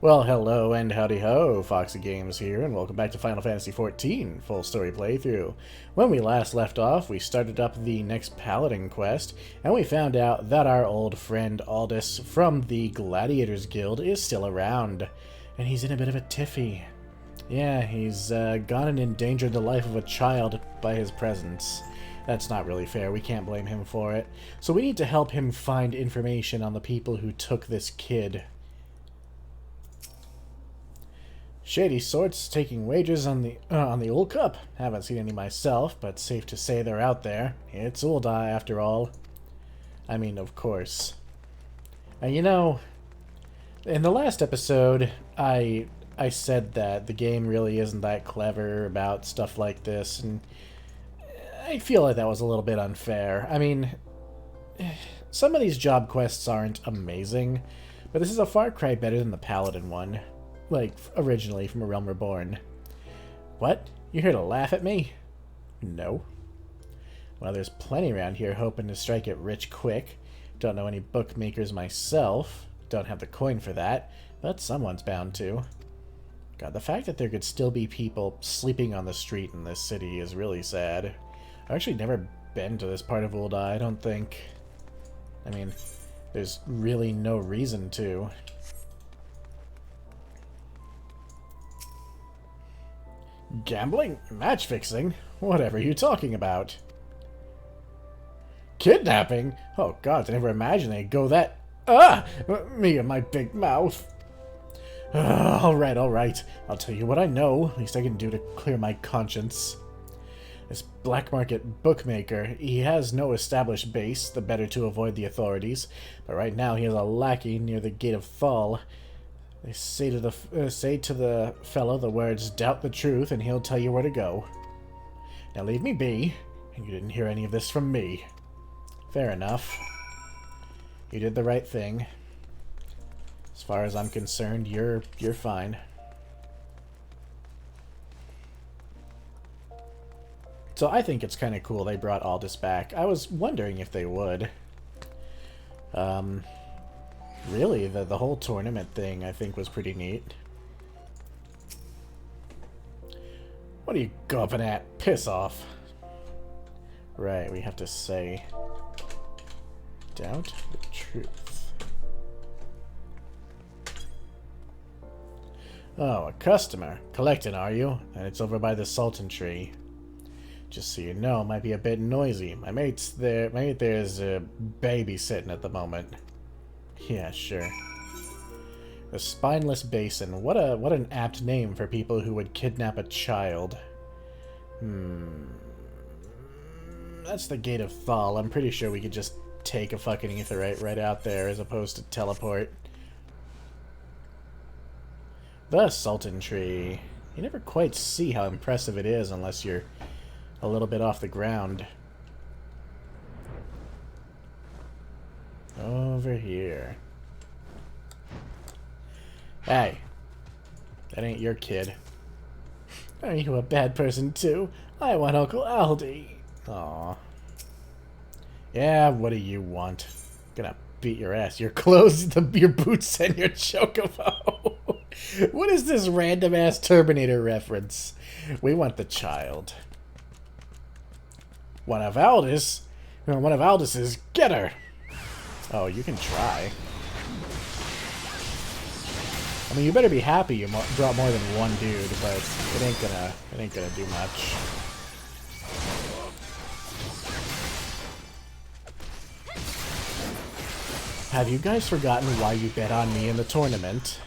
Well, hello and howdy ho, Foxy Games here, and welcome back to Final Fantasy XIV Full Story Playthrough. When we last left off, we started up the next Paladin quest, and we found out that our old friend Aldous from the Gladiators Guild is still around, and he's in a bit of a tiffy. Yeah, he's gone and endangered the life of a child by his presence. That's not really fair, we can't blame him for it. So we need to help him find information on the people who took this kid. Shady sorts taking wages on the Old Cup. Haven't seen any myself, but safe to say they're out there. It's Ul'dah after all. I mean, of course. And you know, in the last episode, I said that the game really isn't that clever about stuff like this, and I feel like that was a little bit unfair. I mean, some of these job quests aren't amazing, but this is a far cry better than the Paladin one. Like, originally from A Realm Reborn. What? You here to laugh at me? No. Well, there's plenty around here hoping to strike it rich quick. Don't know any bookmakers myself. Don't have the coin for that, but someone's bound to. God, the fact that there could still be people sleeping on the street in this city is really sad. I've actually never been to this part of Ul'dah, I don't think. I mean, there's really no reason to. Gambling? Match fixing? Whatever are you talking about? Kidnapping? Oh god, I never imagined they'd go that... Ah! Me and my big mouth. Alright. I'll tell you what I know. At least I can do to clear my conscience. This black market bookmaker, he has no established base, the better to avoid the authorities. But right now he has a lackey near the Gate of Thal. They say to the fellow the words, doubt the truth, and he'll tell you where to go. Now leave me be, and you didn't hear any of this from me. Fair enough. You did the right thing. As far as I'm concerned, you're fine. So I think it's kind of cool they brought Aldous back. I was wondering if they would. Really, the whole tournament thing, I think, was pretty neat. What are you gawping at? Piss off. Right, we have to say... doubt the truth. Oh, a customer. Collecting, are you? And it's over by the Sultan tree. Just so you know, it might be a bit noisy. My mate there is babysitting at the moment. Yeah, sure. The Spineless Basin. What an apt name for people who would kidnap a child. That's the Gate of Thal. I'm pretty sure we could just take a fucking aetheryte right out there as opposed to teleport. The Sultan Tree. You never quite see how impressive it is unless you're a little bit off the ground. Over here. Hey. That ain't your kid. Are you a bad person too? I want Uncle Aldi. Aw. Yeah, what do you want? Gonna beat your ass. Your clothes, your boots, and your chocobo. What is this random ass Terminator reference? We want the child. One of Aldis's, get her! Oh, you can try. I mean, you better be happy you brought more than one dude, but it ain't gonna do much. Have you guys forgotten why you bet on me in the tournament?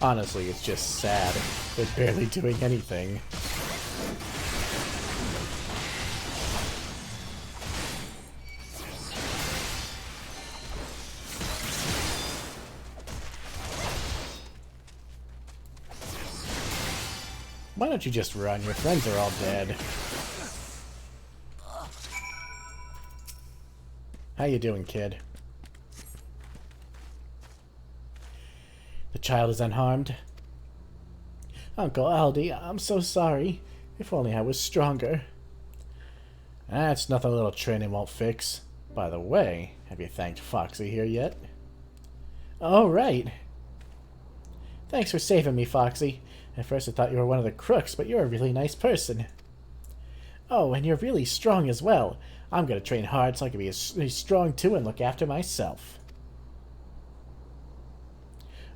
Honestly, it's just sad. They're barely doing anything. Why don't you just run? Your friends are all dead. How you doing, kid? The child is unharmed. Uncle Aldi, I'm so sorry. If only I was stronger. That's nothing a little training won't fix. By the way, have you thanked Foxy here yet? Oh, right. Thanks for saving me, Foxy. At first I thought you were one of the crooks, but you're a really nice person. Oh, and you're really strong as well. I'm gonna train hard so I can be strong too and look after myself.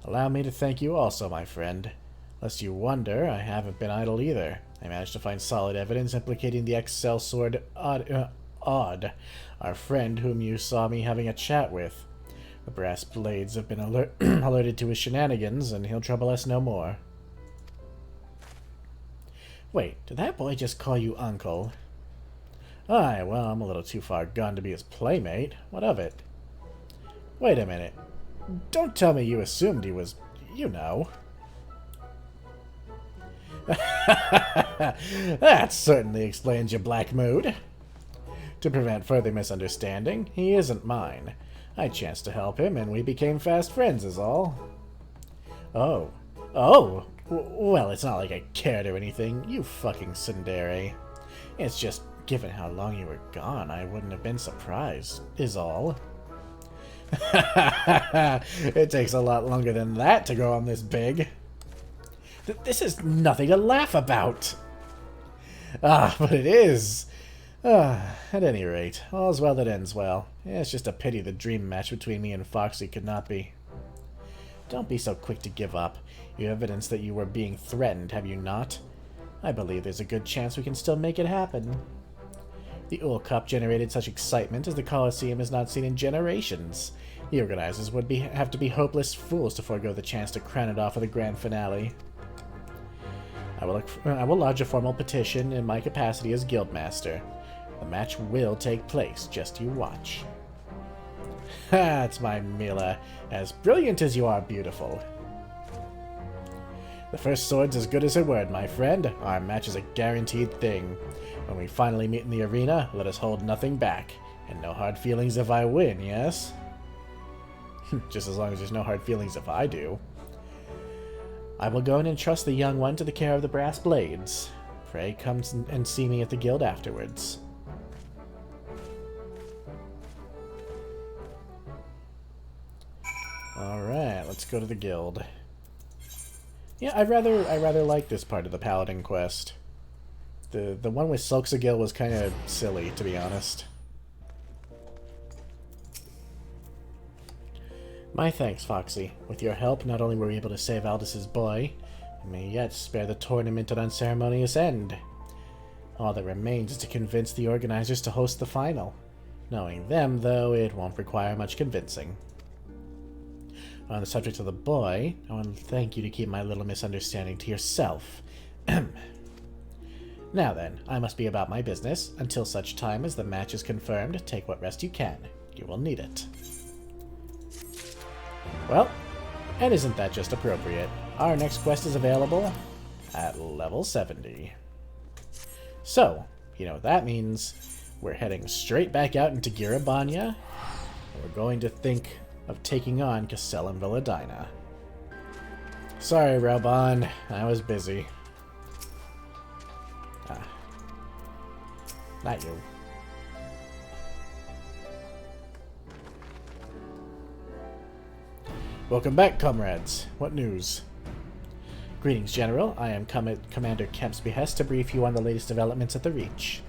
Allow me to thank you also, my friend. Lest you wonder, I haven't been idle either. I managed to find solid evidence implicating the XL sword Odd, our friend whom you saw me having a chat with. The brass blades have been alerted to his shenanigans, and he'll trouble us no more. Wait, did that boy just call you uncle? Aye, well, I'm a little too far gone to be his playmate. What of it? Wait a minute. Don't tell me you assumed he was, you know. That certainly explains your black mood. To prevent further misunderstanding, he isn't mine. I chanced to help him, and we became fast friends is all. Oh. Oh! Well, it's not like I cared or anything, you fucking tsundere. It's just, given how long you were gone, I wouldn't have been surprised, is all. It takes a lot longer than that to grow on this big. This is nothing to laugh about. Ah, but it is. At any rate, all's well that ends well. It's just a pity the dream match between me and Foxy could not be. Don't be so quick to give up. You have evidence that you were being threatened, have you not? I believe there's a good chance we can still make it happen. The Ul Cup generated such excitement as the Colosseum has not seen in generations. The organizers would have to be hopeless fools to forego the chance to crown it off with a grand finale. I will lodge a formal petition in my capacity as Guildmaster. The match will take place, just you watch. Ha, it's my Mila. As brilliant as you are beautiful. The first sword's as good as her word, my friend. Our match is a guaranteed thing. When we finally meet in the arena, let us hold nothing back. And no hard feelings if I win, yes? Just as long as there's no hard feelings if I do. I will go and entrust the young one to the care of the brass blades. Pray come and see me at the guild afterwards. Alright, let's go to the guild. Yeah, I rather like this part of the Paladin quest. The one with Silksagil was kind of silly, to be honest. My thanks, Foxy. With your help, not only were we able to save Aldous' boy, we may yet spare the tournament an unceremonious end. All that remains is to convince the organizers to host the final. Knowing them, though, it won't require much convincing. On the subject of the boy, I want to thank you to keep my little misunderstanding to yourself. Now then, I must be about my business. Until such time as the match is confirmed, take what rest you can. You will need it. Well, and isn't that just appropriate? Our next quest is available at level 70. So, you know what that means. We're heading straight back out into Girabanya, and we're going to think of taking on Castellum Villadina. Sorry, Rhalgr, I was busy. Not you. Welcome back, comrades. What news? Greetings, General. I am Commander Kemp's behest to brief you on the latest developments at the Reach.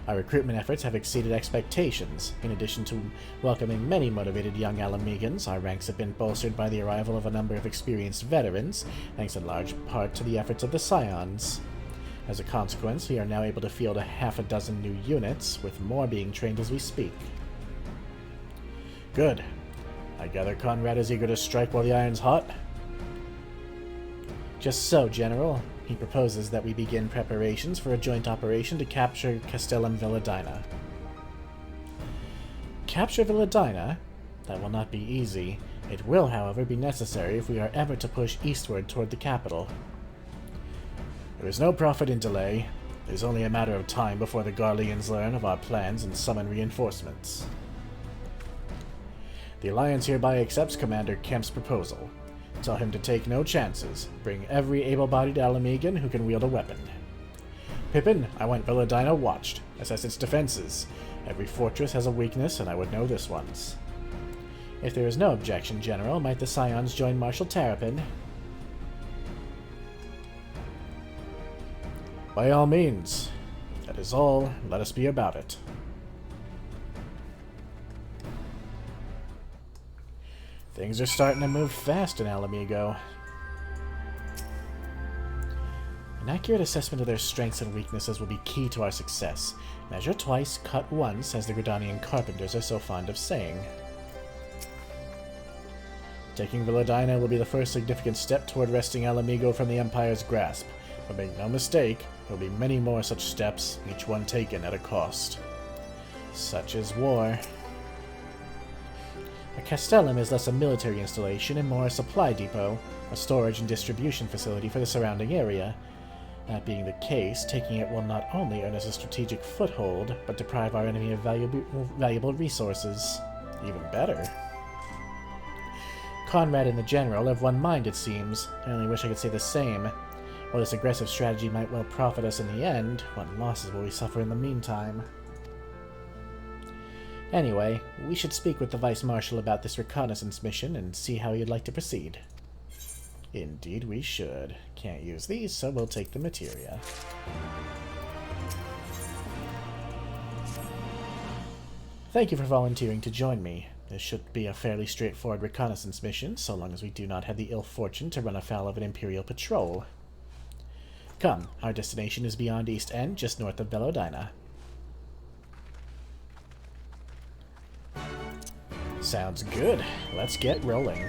Our recruitment efforts have exceeded expectations. In addition to welcoming many motivated young Alamegans, our ranks have been bolstered by the arrival of a number of experienced veterans, thanks in large part to the efforts of the Scions. As a consequence, we are now able to field half a dozen new units, with more being trained as we speak. Good. I gather Conrad is eager to strike while the iron's hot? Just so, General. He proposes that we begin preparations for a joint operation to capture Castellum Villadina. Capture Villadina? That will not be easy. It will, however, be necessary if we are ever to push eastward toward the capital. There is no profit in delay. It is only a matter of time before the Garleans learn of our plans and summon reinforcements. The Alliance hereby accepts Commander Kemp's proposal. Tell him to take no chances. Bring every able-bodied Alamegan who can wield a weapon. Pippin, I want Villadina watched. Assess its defenses. Every fortress has a weakness, and I would know this one's. If there is no objection, General, might the Scions join Marshal Terrapin? By all means. That is all. Let us be about it. Things are starting to move fast in Alamigo. An accurate assessment of their strengths and weaknesses will be key to our success. Measure twice, cut once, as the Gridanian carpenters are so fond of saying. Taking Villadina will be the first significant step toward wresting Alamigo from the Empire's grasp. But make no mistake, there will be many more such steps, each one taken at a cost. Such is war. A castellum is less a military installation and more a supply depot, a storage and distribution facility for the surrounding area. That being the case, taking it will not only earn us a strategic foothold, but deprive our enemy of valuable resources. Even better. Conrad and the General have one mind, it seems. I only wish I could say the same. While this aggressive strategy might well profit us in the end, what losses will we suffer in the meantime? Anyway, we should speak with the Vice Marshal about this reconnaissance mission and see how he'd like to proceed. Indeed we should. Can't use these, so we'll take the materia. Thank you for volunteering to join me. This should be a fairly straightforward reconnaissance mission, so long as we do not have the ill fortune to run afoul of an Imperial patrol. Come, our destination is beyond East End, just north of Villadina. Sounds good. Let's get rolling.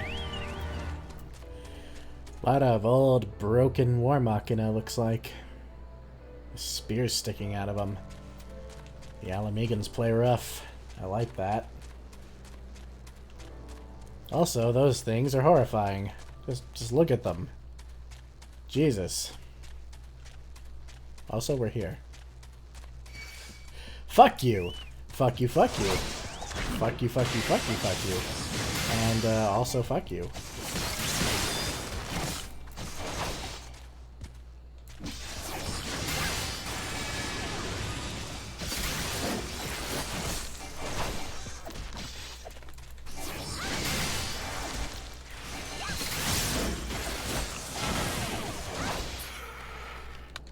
A lot of old, broken war machina, looks like. The spears sticking out of them. The Alamegans play rough. I like that. Also, those things are horrifying. Just look at them. Jesus. Also, we're here. Fuck you! Fuck you, fuck you. Fuck you, fuck you, fuck you, fuck you. And, also fuck you.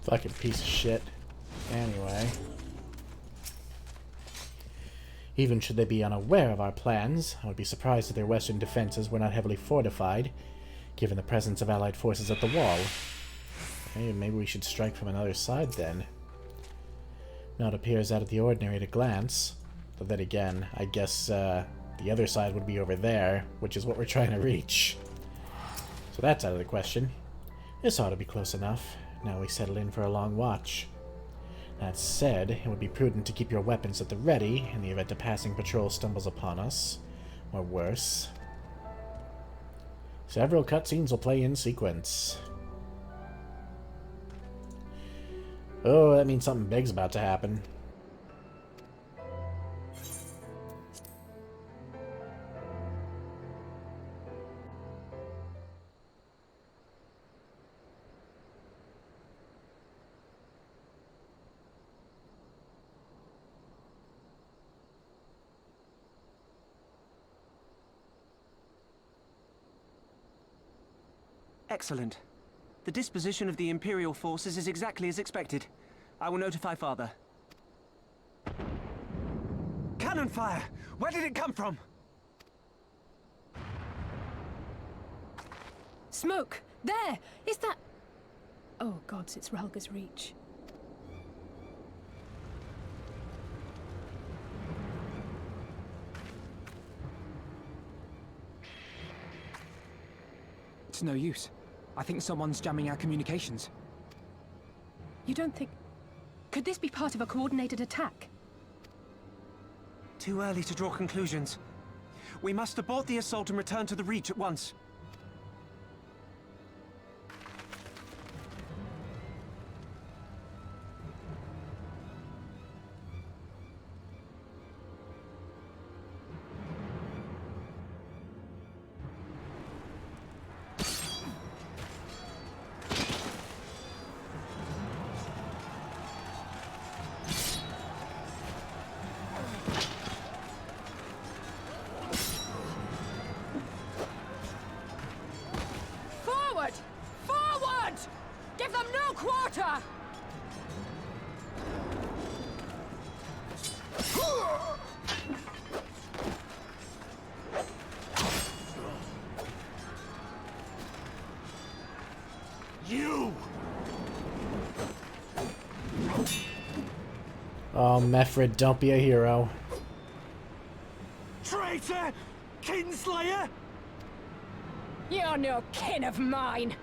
Fucking piece of shit. Anyway. Even should they be unaware of our plans, I would be surprised if their western defenses were not heavily fortified, given the presence of allied forces at the wall. Hey, maybe we should strike from another side then. Now it appears out of the ordinary at a glance. But then again, I guess the other side would be over there, which is what we're trying to reach. So that's out of the question. This ought to be close enough. Now we settle in for a long watch. That said, it would be prudent to keep your weapons at the ready in the event a passing patrol stumbles upon us. Or worse. Several cutscenes will play in sequence. Oh, that means something big's about to happen. Excellent. The disposition of the Imperial forces is exactly as expected. I will notify Father. Cannon fire! Where did it come from? Smoke! There! Is that... Oh gods, it's Rhalgr's Reach. It's no use. I think someone's jamming our communications. You don't think... Could this be part of a coordinated attack? Too early to draw conclusions. We must abort the assault and return to the Reach at once. Oh, Mefred, don't be a hero. Traitor! Kinslayer! You're no kin of mine!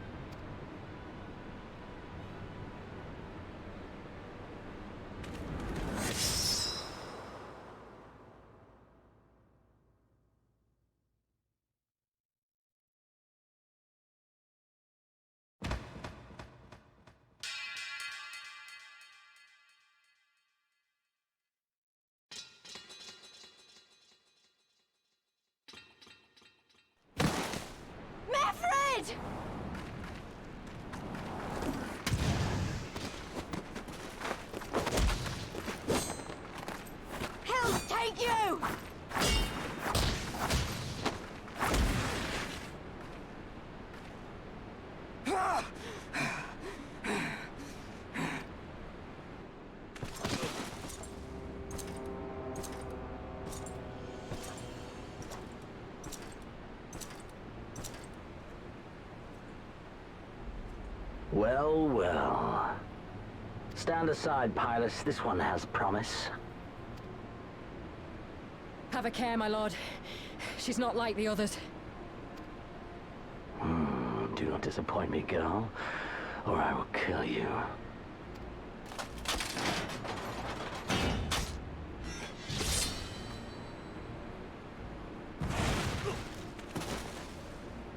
Mefred! He'll take you! Well, well. Stand aside, Pilus. This one has promise. Have a care, my lord. She's not like the others. Do not disappoint me, girl, or I will kill you.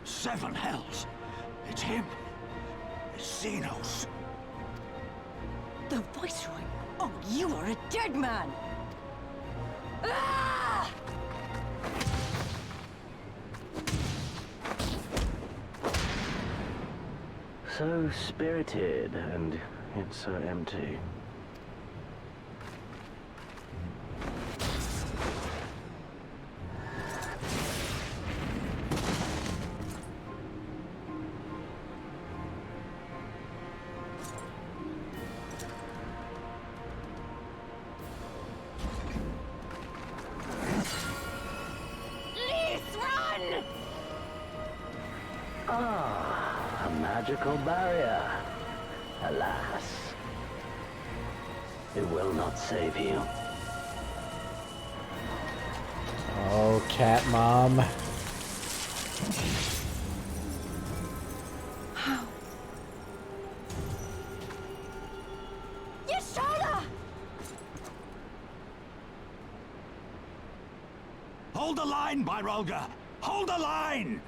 Seven hells! It's him! It's Xenos! The Viceroy? Oh, you are a dead man! Ah! So spirited, and yet so empty. Ah, a magical barrier. Alas, it will not save you. Oh, cat mom. Yashala! Hold the line, by Rhalgr! Hold the line!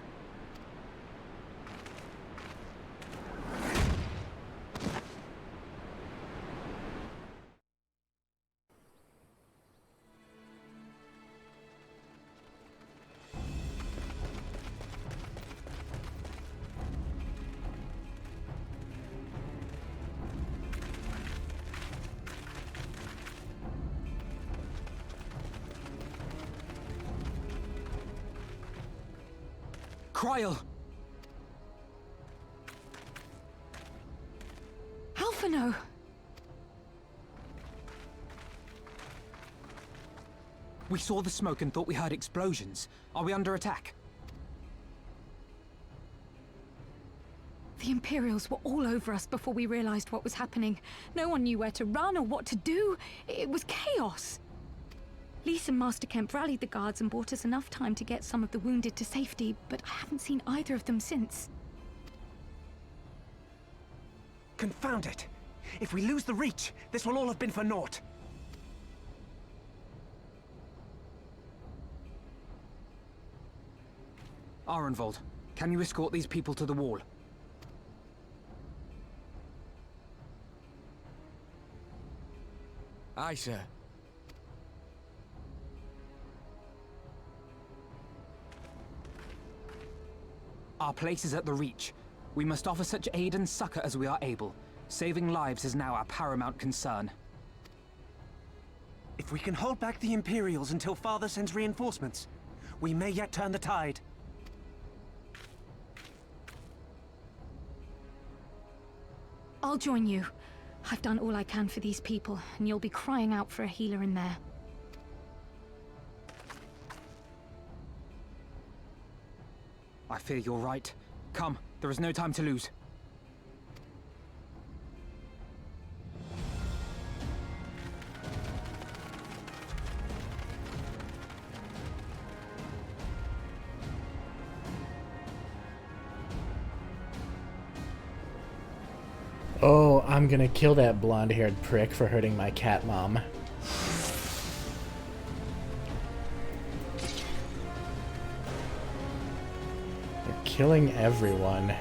Kryl! Alphino! We saw the smoke and thought we heard explosions. Are we under attack? The Imperials were all over us before we realized what was happening. No one knew where to run or what to do. It was chaos. Lise and Master Kemp rallied the guards and bought us enough time to get some of the wounded to safety, but I haven't seen either of them since. Confound it! If we lose the Reach, this will all have been for naught. Arenvold, can you escort these people to the wall? Aye, sir. Our place is at the Reach. We must offer such aid and succor as we are able. Saving lives is now our paramount concern. If we can hold back the Imperials until Father sends reinforcements, we may yet turn the tide. I'll join you. I've done all I can for these people, and you'll be crying out for a healer in there. I fear you're right. Come, there is no time to lose. I'm gonna kill that blonde-haired prick for hurting my cat mom. They're killing everyone.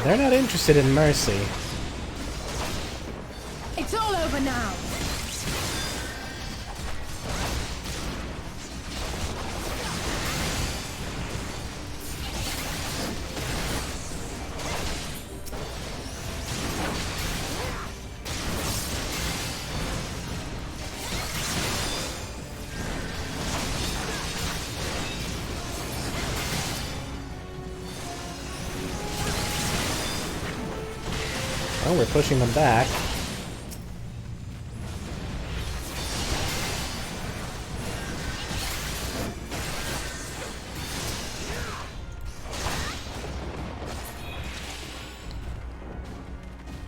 They're not interested in mercy. It's all over now. Oh, we're pushing them back.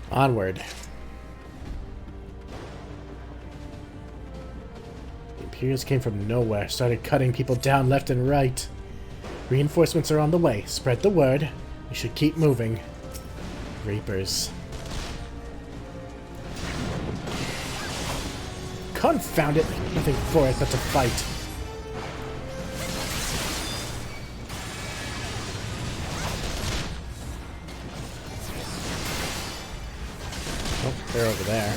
Onward. The Imperials came from nowhere, started cutting people down left and right. Reinforcements are on the way. Spread the word. We should keep moving. Reapers. Confound it! Nothing for it but to fight. Oh, they're over there.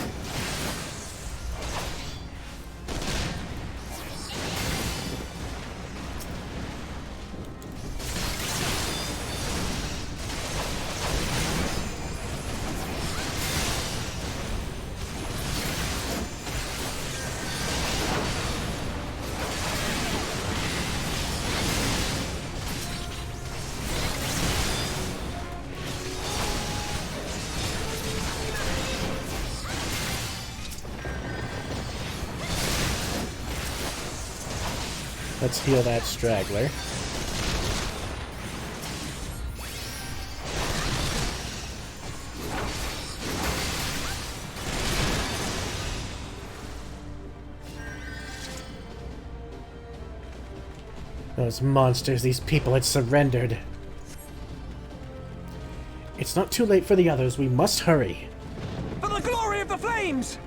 Let's heal that straggler. Those monsters, these people had surrendered. It's not too late for the others. We must hurry. For the glory of the flames!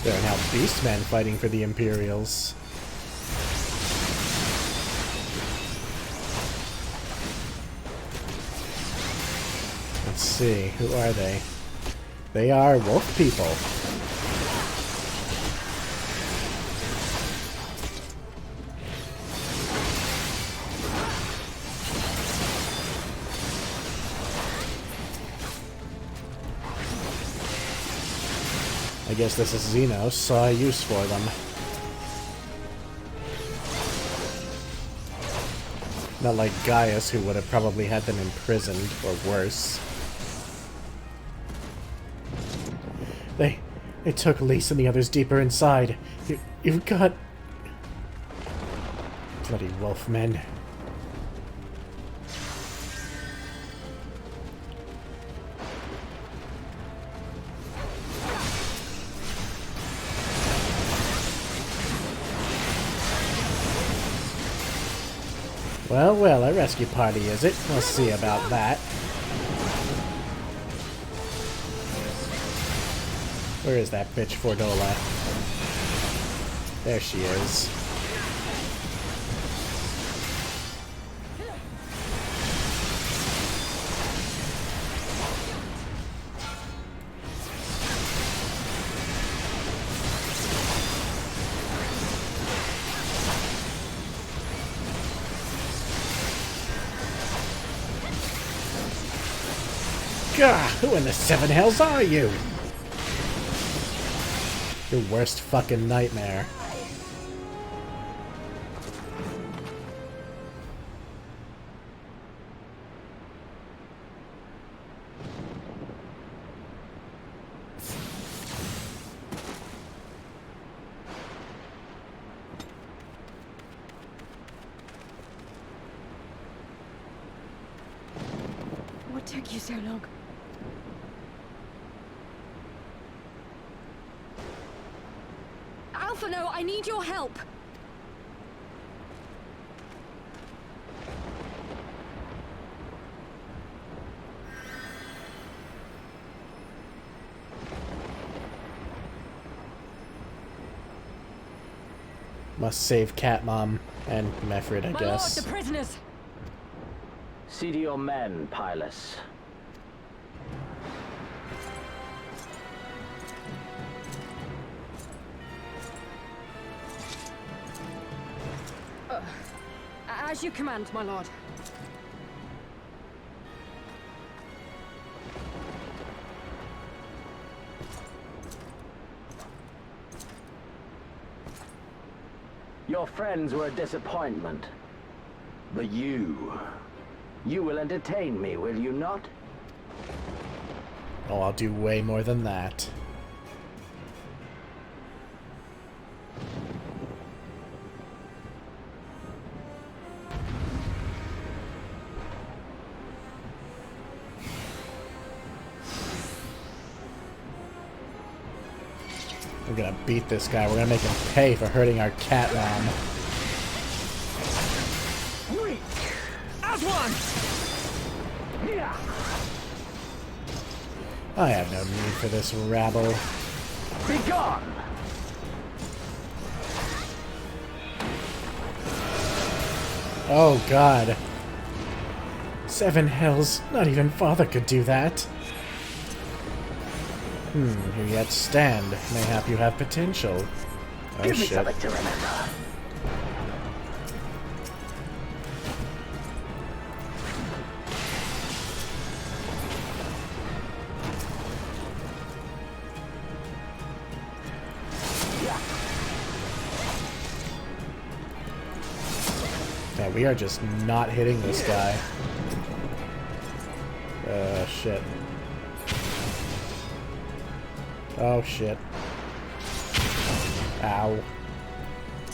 There are now beastmen fighting for the Imperials. Let's see, who are they? They are wolf people. I guess this is Xenos, saw a use for them. Not like Gaius, who would have probably had them imprisoned, or worse. They took Lise and the others deeper inside. You've got... Bloody wolfmen. Well, well, a rescue party, is it? We'll see about that. Where is that bitch, Fordola? There she is. Gah! Who in the seven hells are you? Your worst fucking nightmare. What took you so long? Alphino, I need your help. Must save Cat Mom and Mefrid, I My guess. lord, the prisoners. See to your men, Pylus. As you command, my lord. Your friends were a disappointment. But you will entertain me, will you not? Oh, I'll do way more than that. We're gonna beat this guy. We're gonna make him pay for hurting our cat mom. As one! I have no need for this rabble. Be gone! Oh god. 7 hells. Not even Father could do that. Here yet stand. Mayhap you have potential. Oh Give me shit. something to remember. Yeah, we are just not hitting this guy. Shit. Oh, shit. Ow.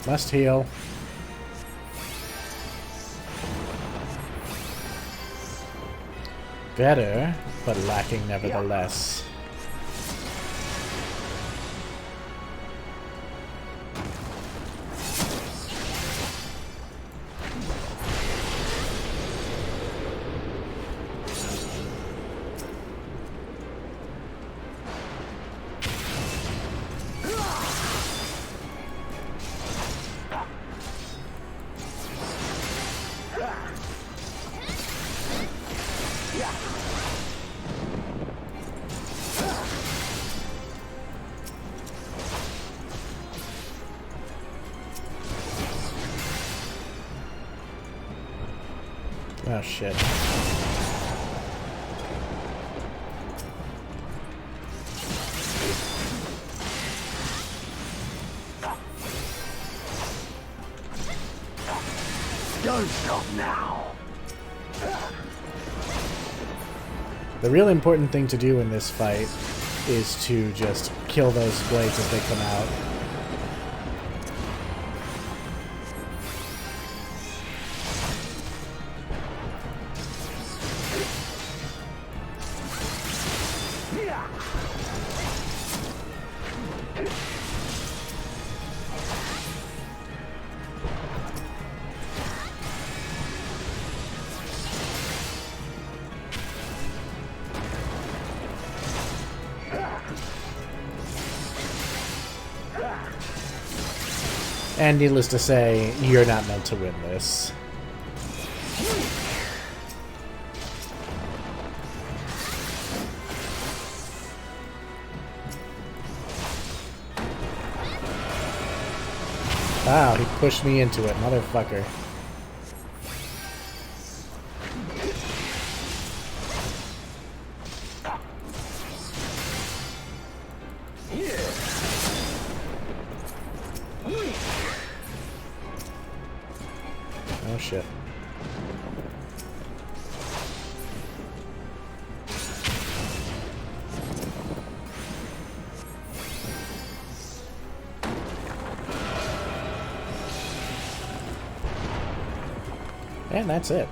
Must heal. Better, but lacking nevertheless. Oh shit. Don't stop now. The real important thing to do in this fight is to just kill those blades as they come out. And needless to say, you're not meant to win this. Wow, he pushed me into it, motherfucker. Oh shit. And that's it.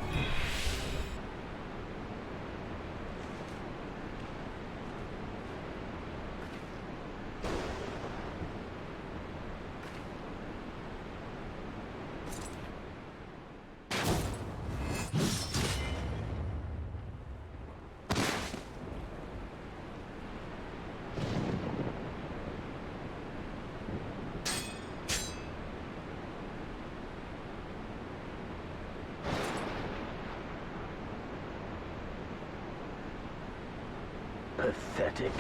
Pathetic.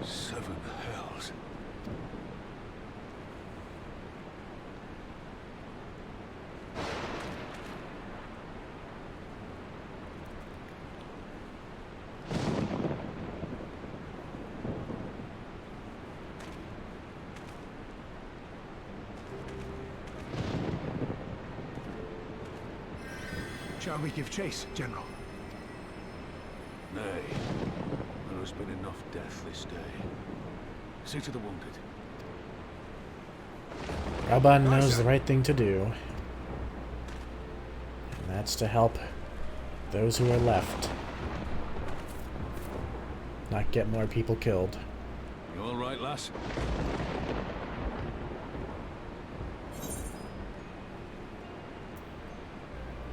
Seven hells. Shall we give chase, General? Nay. There has been enough death this day. See to the wounded. Raban knows the right thing to do. And that's to help those who are left. Not get more people killed. You all right, lass?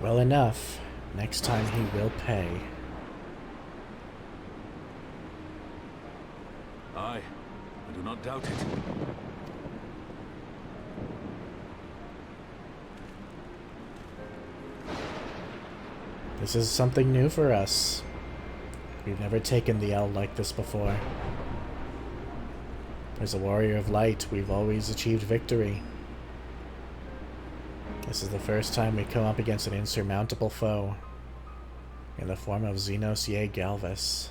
Well enough. Next time he will pay. Aye. I do not doubt it. This is something new for us. We've never taken the L like this before. As a warrior of light, we've always achieved victory. This is the first time we come up against an insurmountable foe in the form of Xenos Ye Galvis.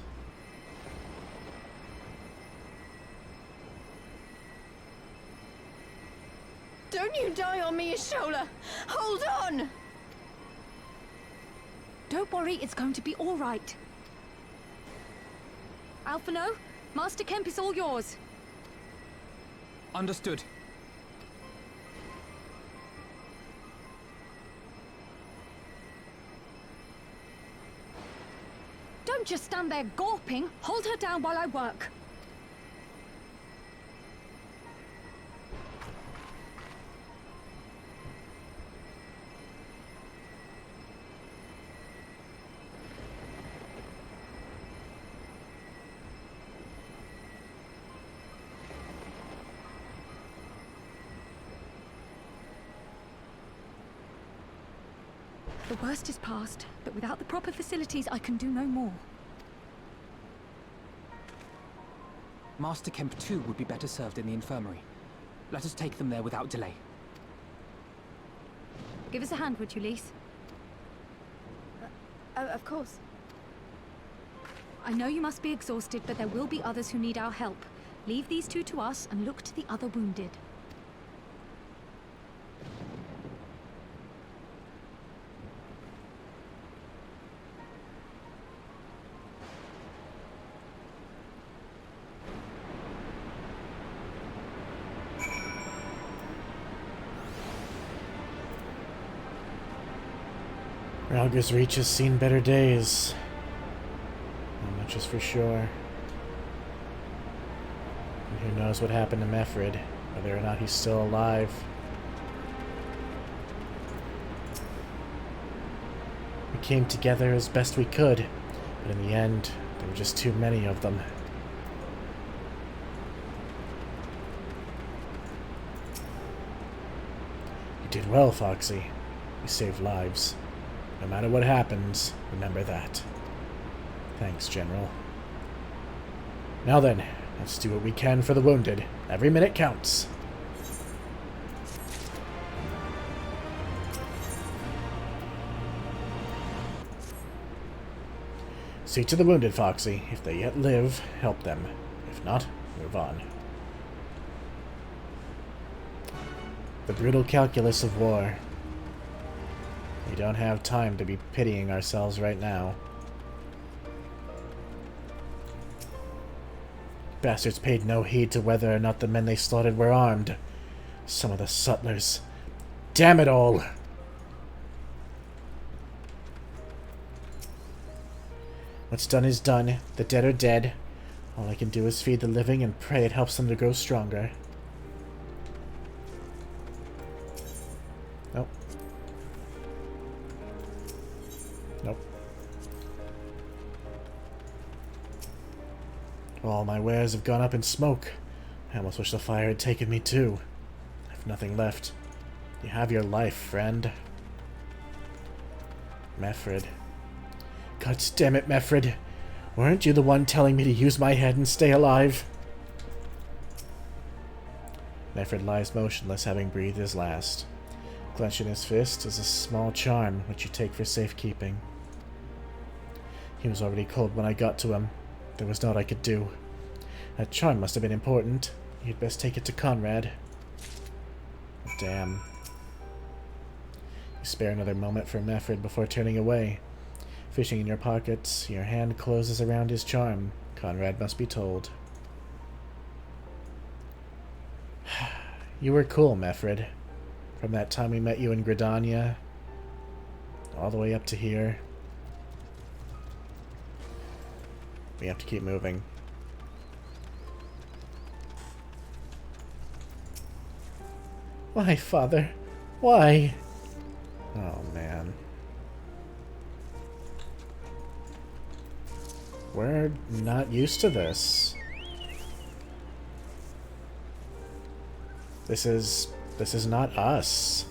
Don't you die on me, Ashola! Hold on! Don't worry, it's going to be all right. Alphino, Master Kemp is all yours. Understood. Don't just stand there gawping. Hold her down while I work. The worst is past, but without the proper facilities, I can do no more. Master Kemp too would be better served in the infirmary. Let us take them there without delay. Give us a hand, would you, Lise? Of course. I know you must be exhausted, but there will be others who need our help. Leave these two to us and look to the other wounded. Rhalgr's reach has seen better days. That much is for sure. And who knows what happened to Mefrid, whether or not he's still alive. We came together as best we could, but in the end, there were just too many of them. You did well, Foxy. You saved lives. No matter what happens, remember that. Thanks, General. Now then, let's do what we can for the wounded. Every minute counts. See to the wounded, Foxy. If they yet live, help them. If not, move on. The brutal calculus of war. We don't have time to be pitying ourselves right now. Bastards paid no heed to whether or not the men they slaughtered were armed. Some of the sutlers. Damn it all! What's done is done. The dead are dead. All I can do is feed the living and pray it helps them to grow stronger. Oh. All my wares have gone up in smoke. I almost wish the fire had taken me too. I have nothing left. You have your life, friend. Meffred. God damn it, Meffred. Weren't you the one telling me to use my head and stay alive? Meffred lies motionless, having breathed his last. Clenched in his fist is a small charm, which you take for safekeeping. He was already cold when I got to him. There was naught I could do. That charm must have been important. You'd best take it to Conrad. Damn. You spare another moment for Meffred before turning away. Fishing in your pockets, your hand closes around his charm. Conrad must be told. You were cool, Meffred. From that time we met you in Gridania, all the way up to here. We have to keep moving. Why, Father? Why? Oh, man. We're not used to this. This is not us.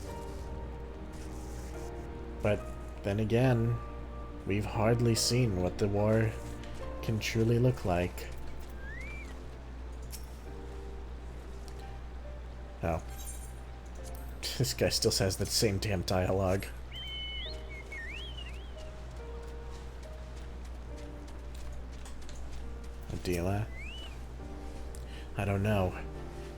But then again, we've hardly seen what the war can truly look like. Oh. This guy still says that same damn dialogue. Adela? I don't know.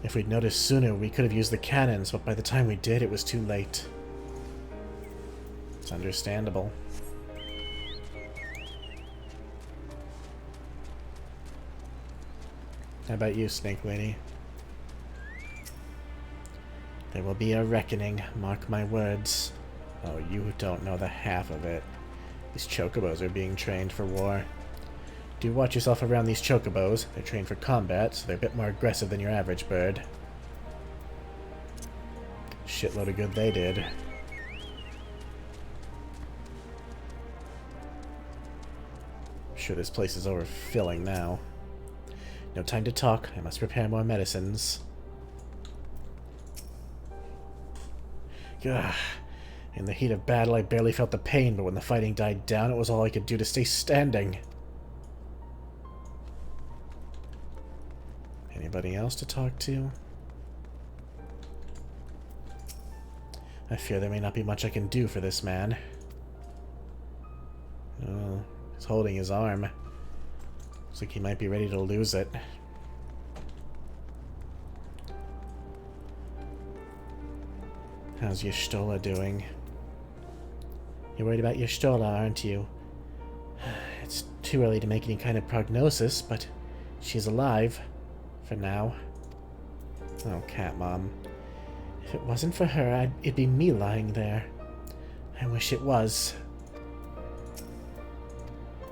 If we'd noticed sooner, we could have used the cannons, but by the time we did, it was too late. It's understandable. How about you, Snake Lady? There will be a reckoning, mark my words. Oh, you don't know the half of it. These chocobos are being trained for war. Do watch yourself around these chocobos. They're trained for combat, so they're a bit more aggressive than your average bird. Shitload of good they did. I'm sure this place is overfilling now. No time to talk. I must prepare more medicines. Gah. In the heat of battle, I barely felt the pain, but when the fighting died down, it was all I could do to stay standing. Anybody else to talk to? I fear there may not be much I can do for this man. Oh, he's holding his arm. Looks like he might be ready to lose it. How's Y'shtola doing? You're worried about Y'shtola, aren't you? It's too early to make any kind of prognosis, but she's alive. For now. Oh, Cat Mom. If it wasn't for her, it'd be me lying there. I wish it was.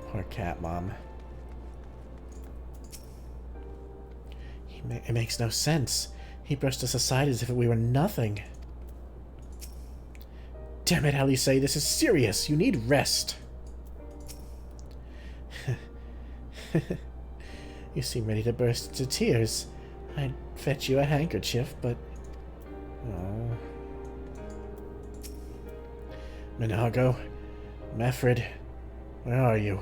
Poor Cat Mom. It makes no sense. He brushed us aside as if we were nothing. Damn it, Alice, this is serious. You need rest. You seem ready to burst into tears. I'd fetch you a handkerchief, but... Oh. Minago? Meffred? Where are you?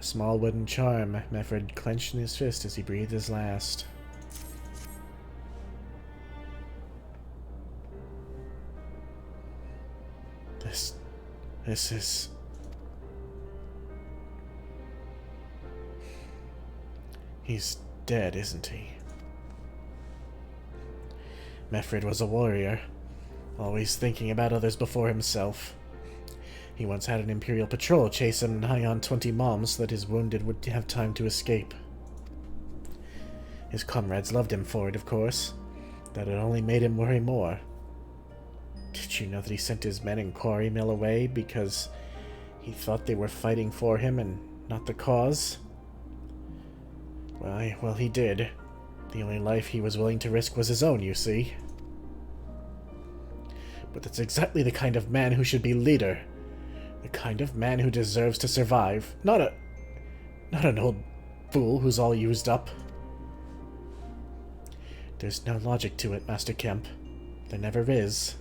A small wooden charm. Meffred clenched in his fist as he breathed his last. This is... He's dead, isn't he? Meffred was a warrior, always thinking about others before himself. He once had an Imperial patrol chase him nigh on 20 moms so that his wounded would have time to escape. His comrades loved him for it, of course. That it only made him worry more. Did you know that he sent his men in Quarry Mill away because he thought they were fighting for him and not the cause? Well, he did. The only life he was willing to risk was his own, you see. But that's exactly the kind of man who should be leader. The kind of man who deserves to survive. Not Not an old fool who's all used up. There's no logic to it, Master Kemp. There never is.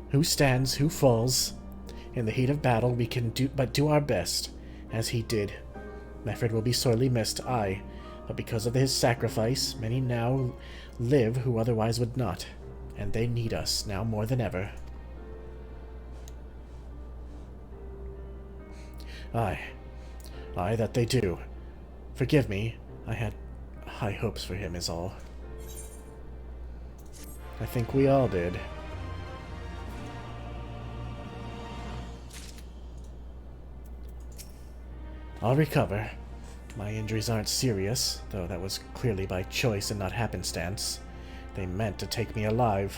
Who stands, who falls. In the heat of battle, we can do our best, as he did. Mefford will be sorely missed, aye, but because of his sacrifice, many now live who otherwise would not, and they need us now more than ever. Aye, that they do. Forgive me, I had high hopes for him is all. I think we all did. I'll recover. My injuries aren't serious, though that was clearly by choice and not happenstance. They meant to take me alive.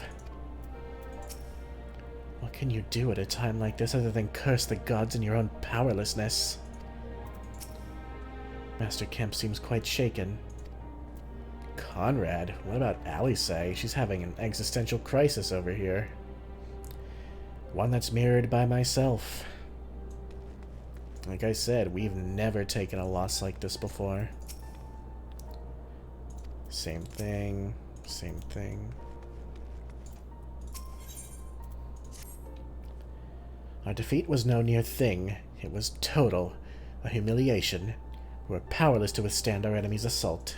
What can you do at a time like this other than curse the gods in your own powerlessness? Master Kemp seems quite shaken. Conrad? What about Alisaie? She's having an existential crisis over here. One that's mirrored by myself. Like I said, we've never taken a loss like this before. Same thing, same thing. Our defeat was no mere thing. It was total, a humiliation. We were powerless to withstand our enemy's assault.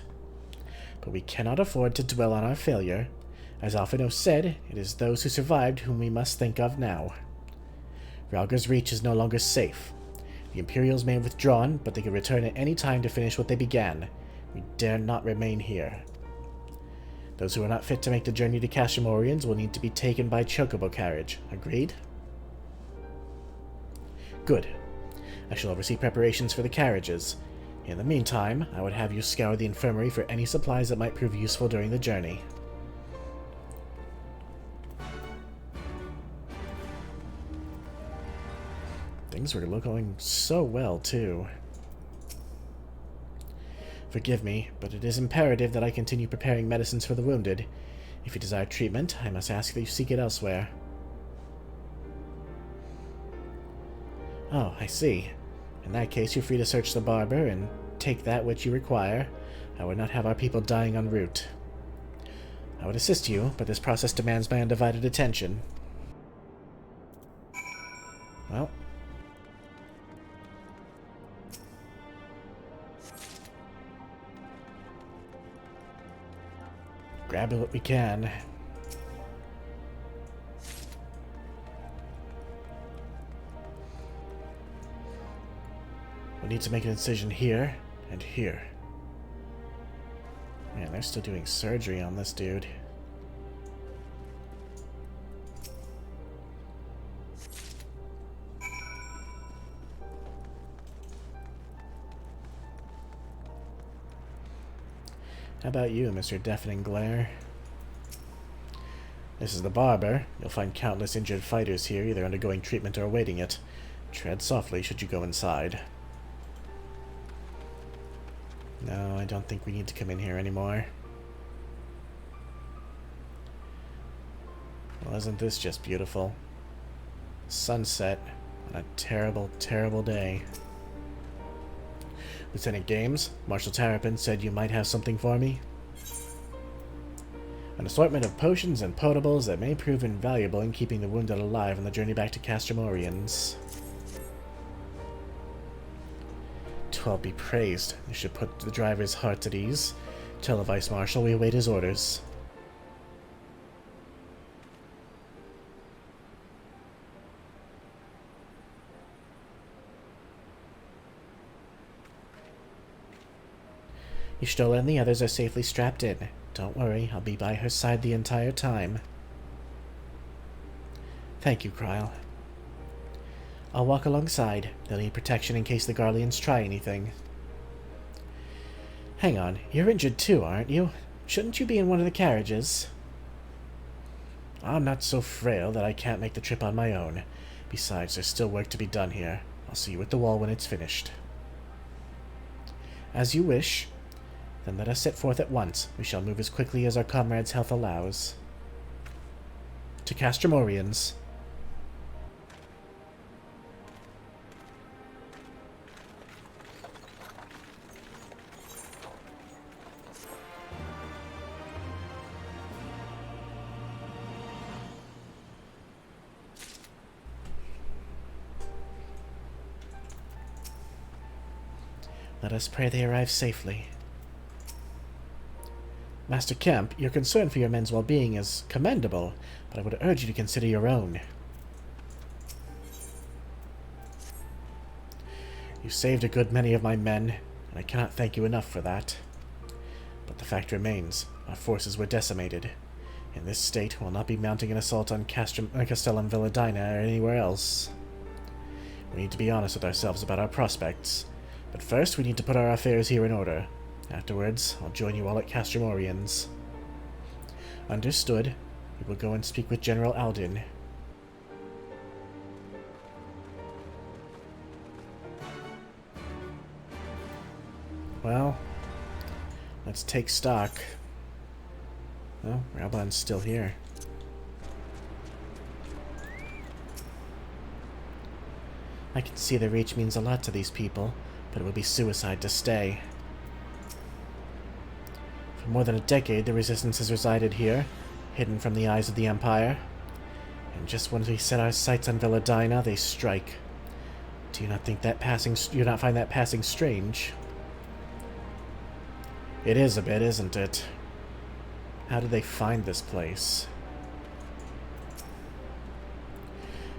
But we cannot afford to dwell on our failure. As Alphino said, it is those who survived whom we must think of now. Rhalgr's reach is no longer safe. The Imperials may have withdrawn, but they could return at any time to finish what they began. We dare not remain here. Those who are not fit to make the journey to Castramorians will need to be taken by chocobo carriage. Agreed? Good. I shall oversee preparations for the carriages. In the meantime, I would have you scour the infirmary for any supplies that might prove useful during the journey. Things were going so well, too. Forgive me, but it is imperative that I continue preparing medicines for the wounded. If you desire treatment, I must ask that you seek it elsewhere. Oh, I see. In that case, you're free to search the barber and take that which you require. I would not have our people dying en route. I would assist you, but this process demands my undivided attention. Well. Grab what we can. We'll need to make an incision here and here. Man, they're still doing surgery on this dude. How about you, Mr. Deafening Glare? This is the barber. You'll find countless injured fighters here, either undergoing treatment or awaiting it. Tread softly should you go inside. No, I don't think we need to come in here anymore. Well, isn't this just beautiful? Sunset on a terrible, terrible day. Lieutenant Games, Marshal Terrapin said you might have something for me. An assortment of potions and potables that may prove invaluable in keeping the wounded alive on the journey back to Castramorians. 12 be praised. This should put the driver's heart at ease. Tell the Vice Marshal we await his orders. Y'shtola and the others are safely strapped in. Don't worry, I'll be by her side the entire time. Thank you, Kryle. I'll walk alongside. They'll need protection in case the Garleans try anything. Hang on, you're injured too, aren't you? Shouldn't you be in one of the carriages? I'm not so frail that I can't make the trip on my own. Besides, there's still work to be done here. I'll see you at the wall when it's finished. As you wish. Then let us set forth at once. We shall move as quickly as our comrades' health allows. To Castramorians. Let us pray they arrive safely. Master Kemp, your concern for your men's well-being is commendable, but I would urge you to consider your own. You saved a good many of my men, and I cannot thank you enough for that. But the fact remains, our forces were decimated. In this state, we'll not be mounting an assault on Castellum Villadina or anywhere else. We need to be honest with ourselves about our prospects. But first, we need to put our affairs here in order. Afterwards, I'll join you all at Castromorians. Understood. We will go and speak with General Alden. Well, let's take stock. Oh, Rhalgr's still here. I can see the Reach means a lot to these people, but it would be suicide to stay. For more than a decade, the Resistance has resided here, hidden from the eyes of the Empire. And just when we set our sights on Villadina, they strike. Do you not find that passing strange? It is a bit, isn't it? How did they find this place?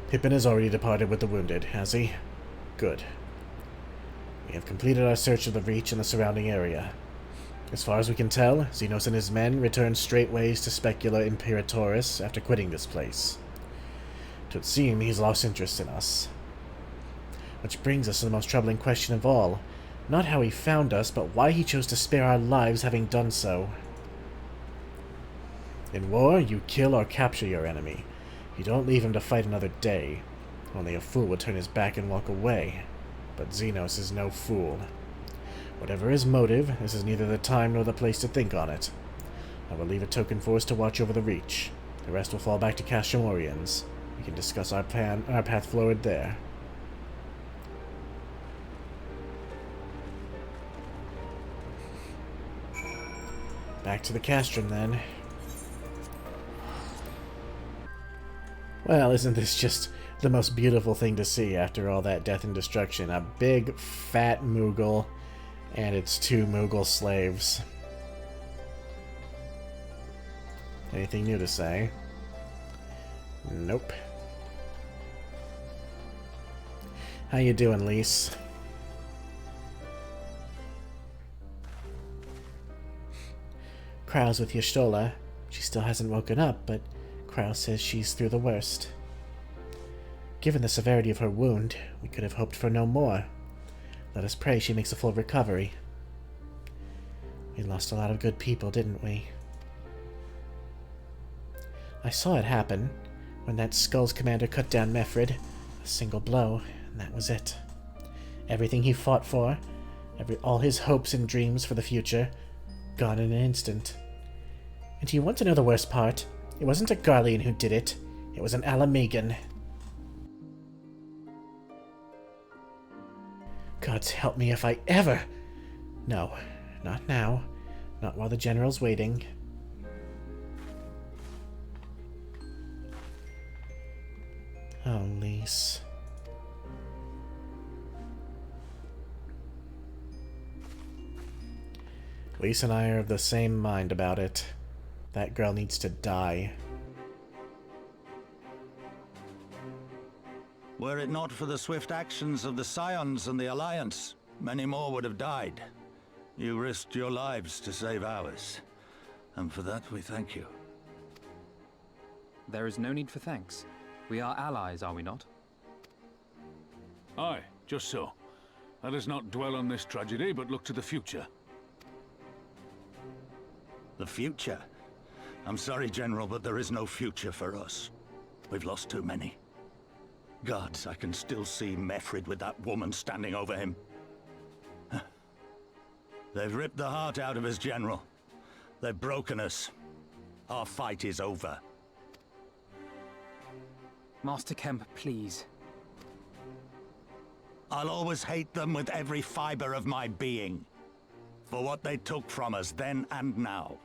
Pippin has already departed with the wounded, has he? Good. We have completed our search of the Reach and the surrounding area. As far as we can tell, Xenos and his men returned straightways to Specula Imperatoris after quitting this place. It would seem he's lost interest in us. Which brings us to the most troubling question of all. Not how he found us, but why he chose to spare our lives having done so. In war, you kill or capture your enemy. You don't leave him to fight another day. Only a fool would turn his back and walk away. But Xenos is no fool. Whatever his motive, this is neither the time nor the place to think on it. I will leave a token force to watch over the Reach. The rest will fall back to Castromorians. We can discuss our path forward there. Back to the Castrum, then. Well, isn't this just the most beautiful thing to see after all that death and destruction? A big, fat Moogle and its 2 Moogle slaves. Anything new to say? Nope. How you doing, Lise? Krau's with Y'shtola. She still hasn't woken up, but Krau says she's through the worst. Given the severity of her wound, we could have hoped for no more. Let us pray she makes a full recovery. We lost a lot of good people, didn't we? I saw it happen, when that Skull's commander cut down Mefrid. A single blow, and that was it. Everything he fought for, all his hopes and dreams for the future, gone in an instant. And do you want to know the worst part? It wasn't a Garlean who did it. It was an Alamegan. Gods help me if I ever... No, not now. Not while the General's waiting. Oh, Lise. Lise and I are of the same mind about it. That girl needs to die. Were it not for the swift actions of the Scions and the Alliance, many more would have died. You risked your lives to save ours, and for that we thank you. There is no need for thanks. We are allies, are we not? Aye, just so. Let us not dwell on this tragedy, but look to the future. The future? I'm sorry, General, but there is no future for us. We've lost too many. Gods, I can still see Mefrid with that woman standing over him. They've ripped the heart out of us, General. They've broken us. Our fight is over. Master Kemp, please. I'll always hate them with every fiber of my being. For what they took from us then and now.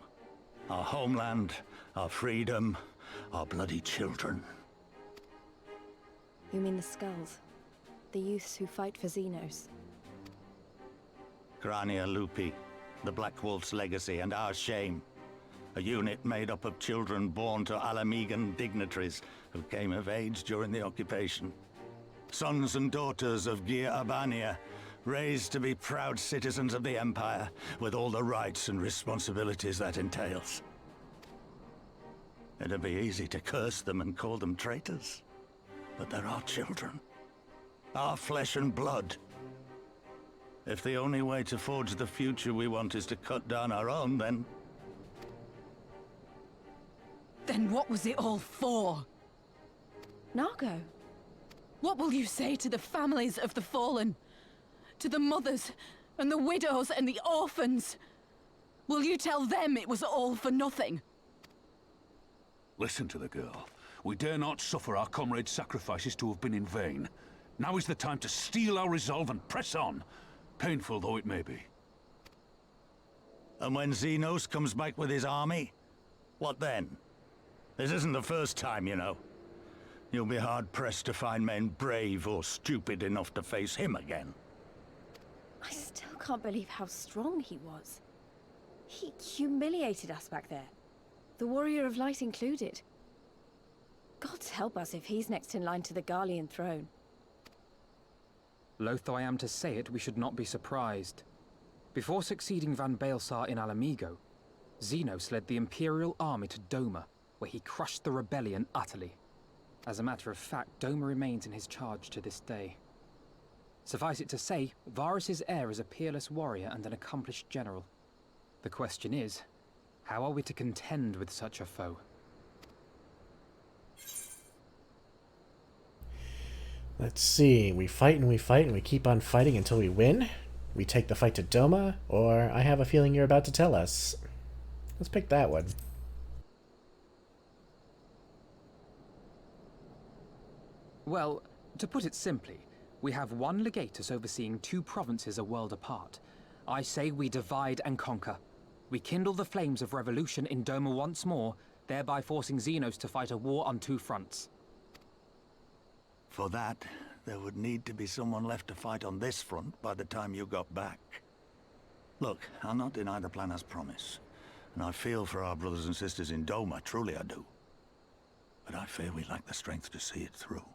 Our homeland, our freedom, our bloody children. You mean the Skulls? The youths who fight for Xenos? Grania Lupi, the Black Wolf's legacy and our shame. A unit made up of children born to Alamegan dignitaries who came of age during the occupation. Sons and daughters of Gir Abania, raised to be proud citizens of the Empire, with all the rights and responsibilities that entails. It'd be easy to curse them and call them traitors, but they're our children. Our flesh and blood. If the only way to forge the future we want is to cut down our own, then... Then what was it all for? Nargo. What will you say to the families of the fallen? To the mothers, and the widows, and the orphans? Will you tell them it was all for nothing? Listen to the girl. We dare not suffer our comrades' sacrifices to have been in vain. Now is the time to steel our resolve and press on, painful though it may be. And when Xenos comes back with his army, what then? This isn't the first time, you know. You'll be hard-pressed to find men brave or stupid enough to face him again. I still can't believe how strong he was. He humiliated us back there. The Warrior of Light included. God help us if he's next in line to the Garlean throne. Loath though I am to say it, we should not be surprised. Before succeeding Van Baelsar in Alamigo, Xenos led the Imperial army to Doma, where he crushed the rebellion utterly. As a matter of fact, Doma remains in his charge to this day. Suffice it to say, Varys' heir is a peerless warrior and an accomplished general. The question is, how are we to contend with such a foe? Let's see, we fight and we fight and we keep on fighting until we win? We take the fight to Doma? Or I have a feeling you're about to tell us. Let's pick that one. Well, to put it simply, we have one legatus overseeing two provinces a world apart. I say we divide and conquer. We kindle the flames of revolution in Doma once more, thereby forcing Xenos to fight a war on two fronts. For that, there would need to be someone left to fight on this front by the time you got back. Look, I'll not deny the plan as promised, and I feel for our brothers and sisters in Doma, truly I do. But I fear we lack the strength to see it through.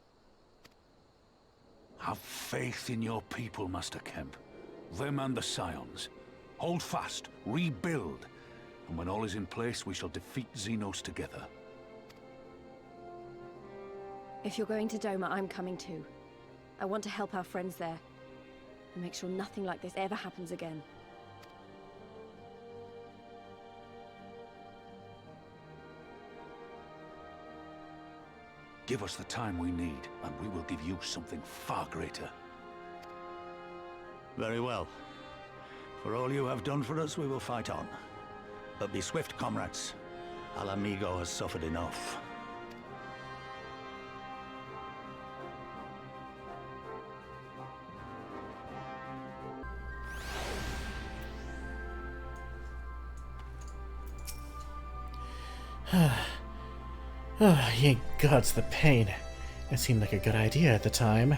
Have faith in your people, Master Kemp. Them and the Scions. Hold fast, rebuild, and when all is in place, we shall defeat Xenos together. If you're going to Doma, I'm coming too. I want to help our friends there, and make sure nothing like this ever happens again. Give us the time we need, and we will give you something far greater. Very well. For all you have done for us, we will fight on. But be swift, comrades. Alamigo has suffered enough. Oh, ye gods, the pain. It seemed like a good idea at the time.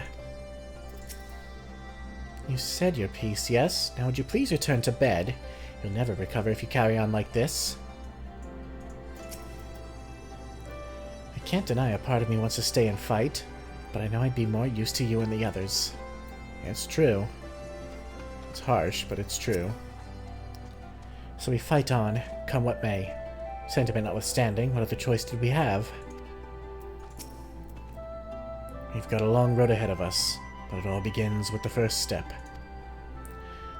You said your piece, yes? Now would you please return to bed? You'll never recover if you carry on like this. I can't deny a part of me wants to stay and fight, but I know I'd be more use to you and the others. It's true. It's harsh, but it's true. So we fight on, come what may. Sentiment notwithstanding, what other choice did we have? We've got a long road ahead of us, but it all begins with the first step.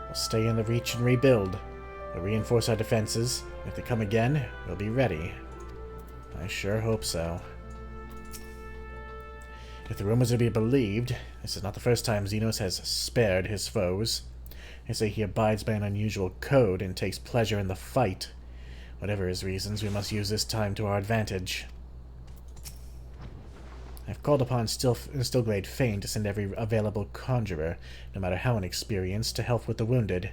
We'll stay in the Reach and rebuild. We'll reinforce our defenses. If they come again, we'll be ready. I sure hope so. If the rumors are to be believed, this is not the first time Xenos has spared his foes. They say he abides by an unusual code and takes pleasure in the fight. Whatever his reasons, we must use this time to our advantage. I've called upon Stilglade Fane to send every available conjurer, no matter how inexperienced, to help with the wounded.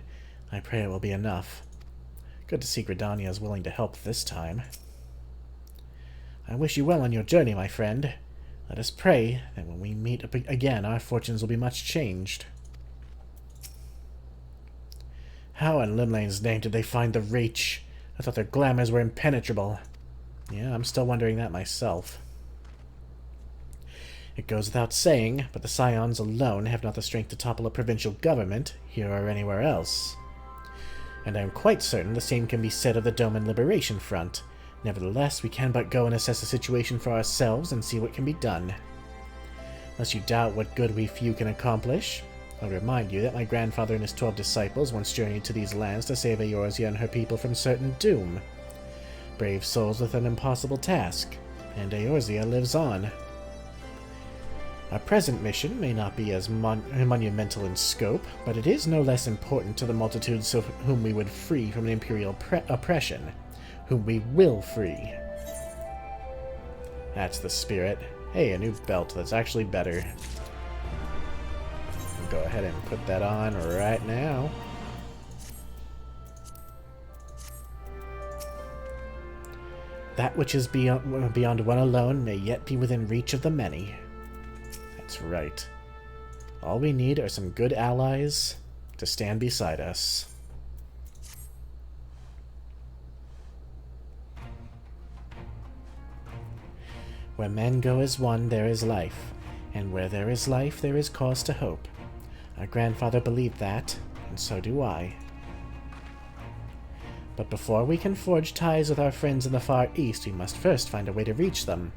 I pray it will be enough. Good to see Gridania is willing to help this time. I wish you well on your journey, my friend. Let us pray that when we meet up again, our fortunes will be much changed. How in Limlane's name did they find the Reach? I thought their glamours were impenetrable. Yeah, I'm still wondering that myself. It goes without saying, but the Scions alone have not the strength to topple a provincial government, here or anywhere else. And I am quite certain the same can be said of the Doman Liberation Front. Nevertheless, we can but go and assess the situation for ourselves and see what can be done. Unless you doubt what good we few can accomplish, I'll remind you that my grandfather and his 12 disciples once journeyed to these lands to save Eorzea and her people from certain doom. Brave souls with an impossible task, and Eorzea lives on. Our present mission may not be as monumental in scope, but it is no less important to the multitudes of whom we would free from an imperial oppression, whom we will free. That's the spirit. Hey, a new belt that's actually better. I'll go ahead and put that on right now. That which is beyond one alone may yet be within reach of the many. That's right. All we need are some good allies to stand beside us. Where men go as one, there is life, and where there is life, there is cause to hope. Our grandfather believed that, and so do I. But before we can forge ties with our friends in the Far East, we must first find a way to reach them.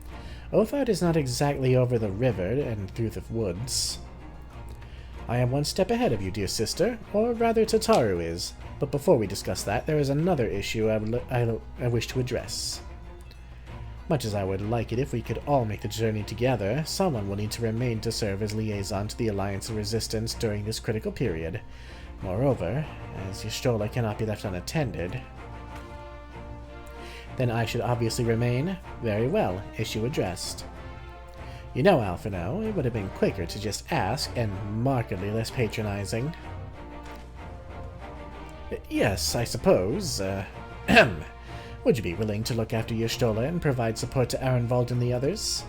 Othard is not exactly over the river and through the woods. I am one step ahead of you, dear sister, or rather Tataru is, but before we discuss that, there is another issue I wish to address. Much as I would like it if we could all make the journey together, someone will need to remain to serve as liaison to the Alliance of Resistance during this critical period. Moreover, as Y'shtola cannot be left unattended, then I should obviously remain. Very well, issue addressed. You know, Alphino, it would have been quicker to just ask, and markedly less patronizing. Yes, I suppose. Would you be willing to look after Y'shtola and provide support to Arenvald and the others?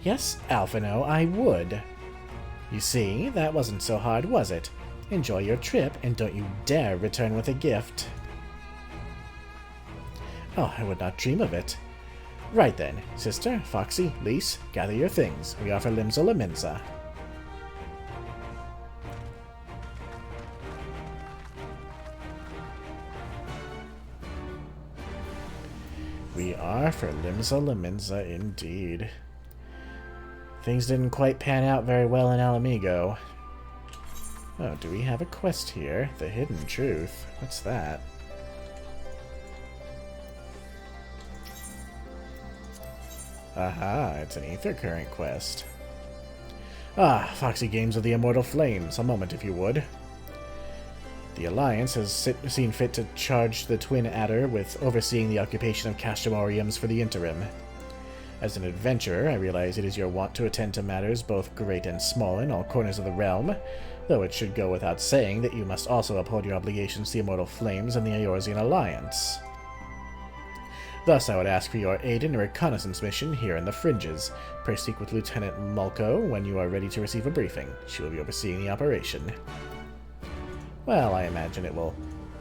Yes, Alphino, I would. You see, that wasn't so hard, was it? Enjoy your trip, and don't you dare return with a gift. Oh, I would not dream of it. Right then, sister, Foxy, Lise, gather your things. We are for Limsa Lominsa. We are for Limsa Lominsa indeed. Things didn't quite pan out very well in Alamigo. Oh, do we have a quest here? The Hidden Truth. What's that? Aha, it's an Ether Current quest. Ah, Foxy Games of the Immortal Flames. A moment, if you would. The Alliance has seen fit to charge the Twin Adder with overseeing the occupation of Castramoriums for the interim. As an adventurer, I realize it is your wont to attend to matters both great and small in all corners of the realm, though it should go without saying that you must also uphold your obligations to the Immortal Flames and the Eorzean Alliance. Thus, I would ask for your aid in a reconnaissance mission here in the Fringes. Pray speak with Lieutenant Mulko when you are ready to receive a briefing. She will be overseeing the operation. Well, I imagine it will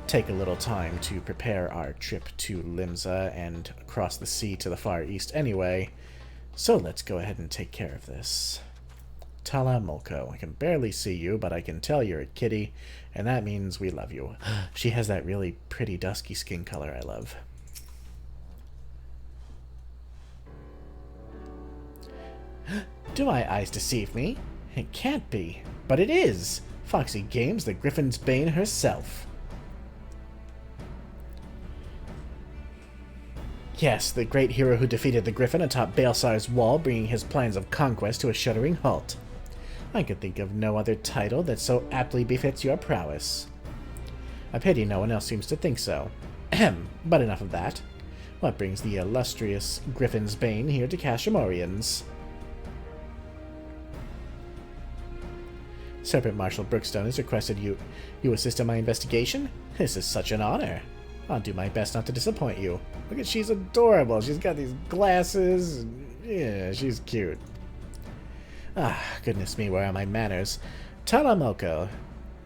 take a little time to prepare our trip to Limsa and across the sea to the Far East anyway, so let's go ahead and take care of this. Tala Mulko, I can barely see you, but I can tell you're a kitty, and that means we love you. She has that really pretty dusky skin color I love. Do my eyes deceive me? It can't be, but it is! Foxy Games, the Griffin's Bane herself. Yes, the great hero who defeated the Griffin atop Baelsar's wall, bringing his plans of conquest to a shuddering halt. I could think of no other title that so aptly befits your prowess. I pity no one else seems to think so. Ahem, but enough of that. What brings the illustrious Griffin's Bane here to Castramorians? Serpent Marshal Brookstone has requested you assist in my investigation. This is such an honor. I'll do my best not to disappoint you. Look at, she's adorable. She's got these glasses. Yeah, she's cute. Ah, goodness me, where are my manners? Talamoko.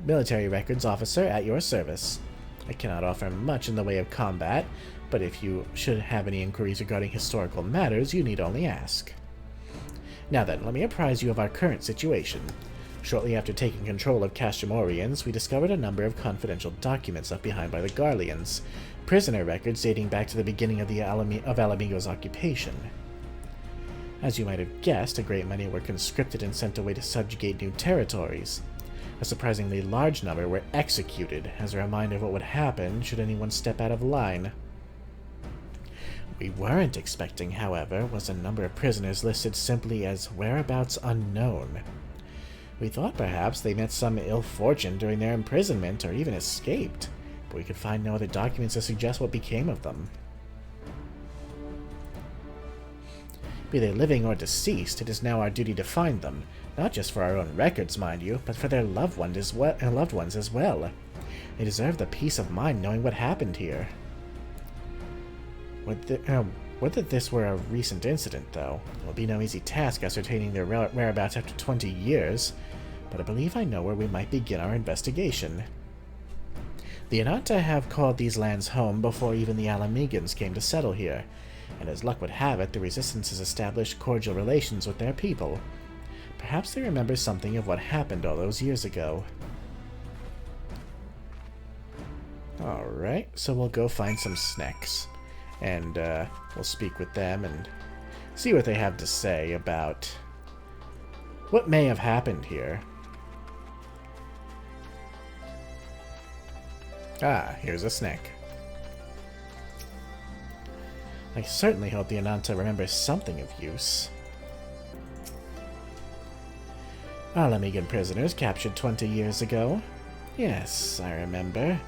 military records officer at your service. I cannot offer much in the way of combat, but if you should have any inquiries regarding historical matters, you need only ask. Now then, let me apprise you of our current situation. Shortly after taking control of Castramorians, we discovered a number of confidential documents left behind by the Garleans, prisoner records dating back to the beginning of Alamigo's occupation. As you might have guessed, a great many were conscripted and sent away to subjugate new territories. A surprisingly large number were executed, as a reminder of what would happen should anyone step out of line. We weren't expecting, however, was a number of prisoners listed simply as whereabouts unknown. We thought perhaps they met some ill fortune during their imprisonment or even escaped, but we could find no other documents to suggest what became of them. Be they living or deceased, it is now our duty to find them, not just for our own records, mind you, but for their loved ones as well. They deserve the peace of mind knowing what happened here. Whether this were a recent incident, though, it will be no easy task ascertaining their whereabouts after 20 years, but I believe I know where we might begin our investigation. The Ananta have called these lands home before even the Alamegans came to settle here, and as luck would have it, the Resistance has established cordial relations with their people. Perhaps they remember something of what happened all those years ago. Alright, so we'll go find some snacks. And we'll speak with them and see what they have to say about what may have happened here. Ah, here's a snack. I certainly hope the Ananta remembers something of use. Alamigan prisoners captured 20 years ago. Yes, I remember.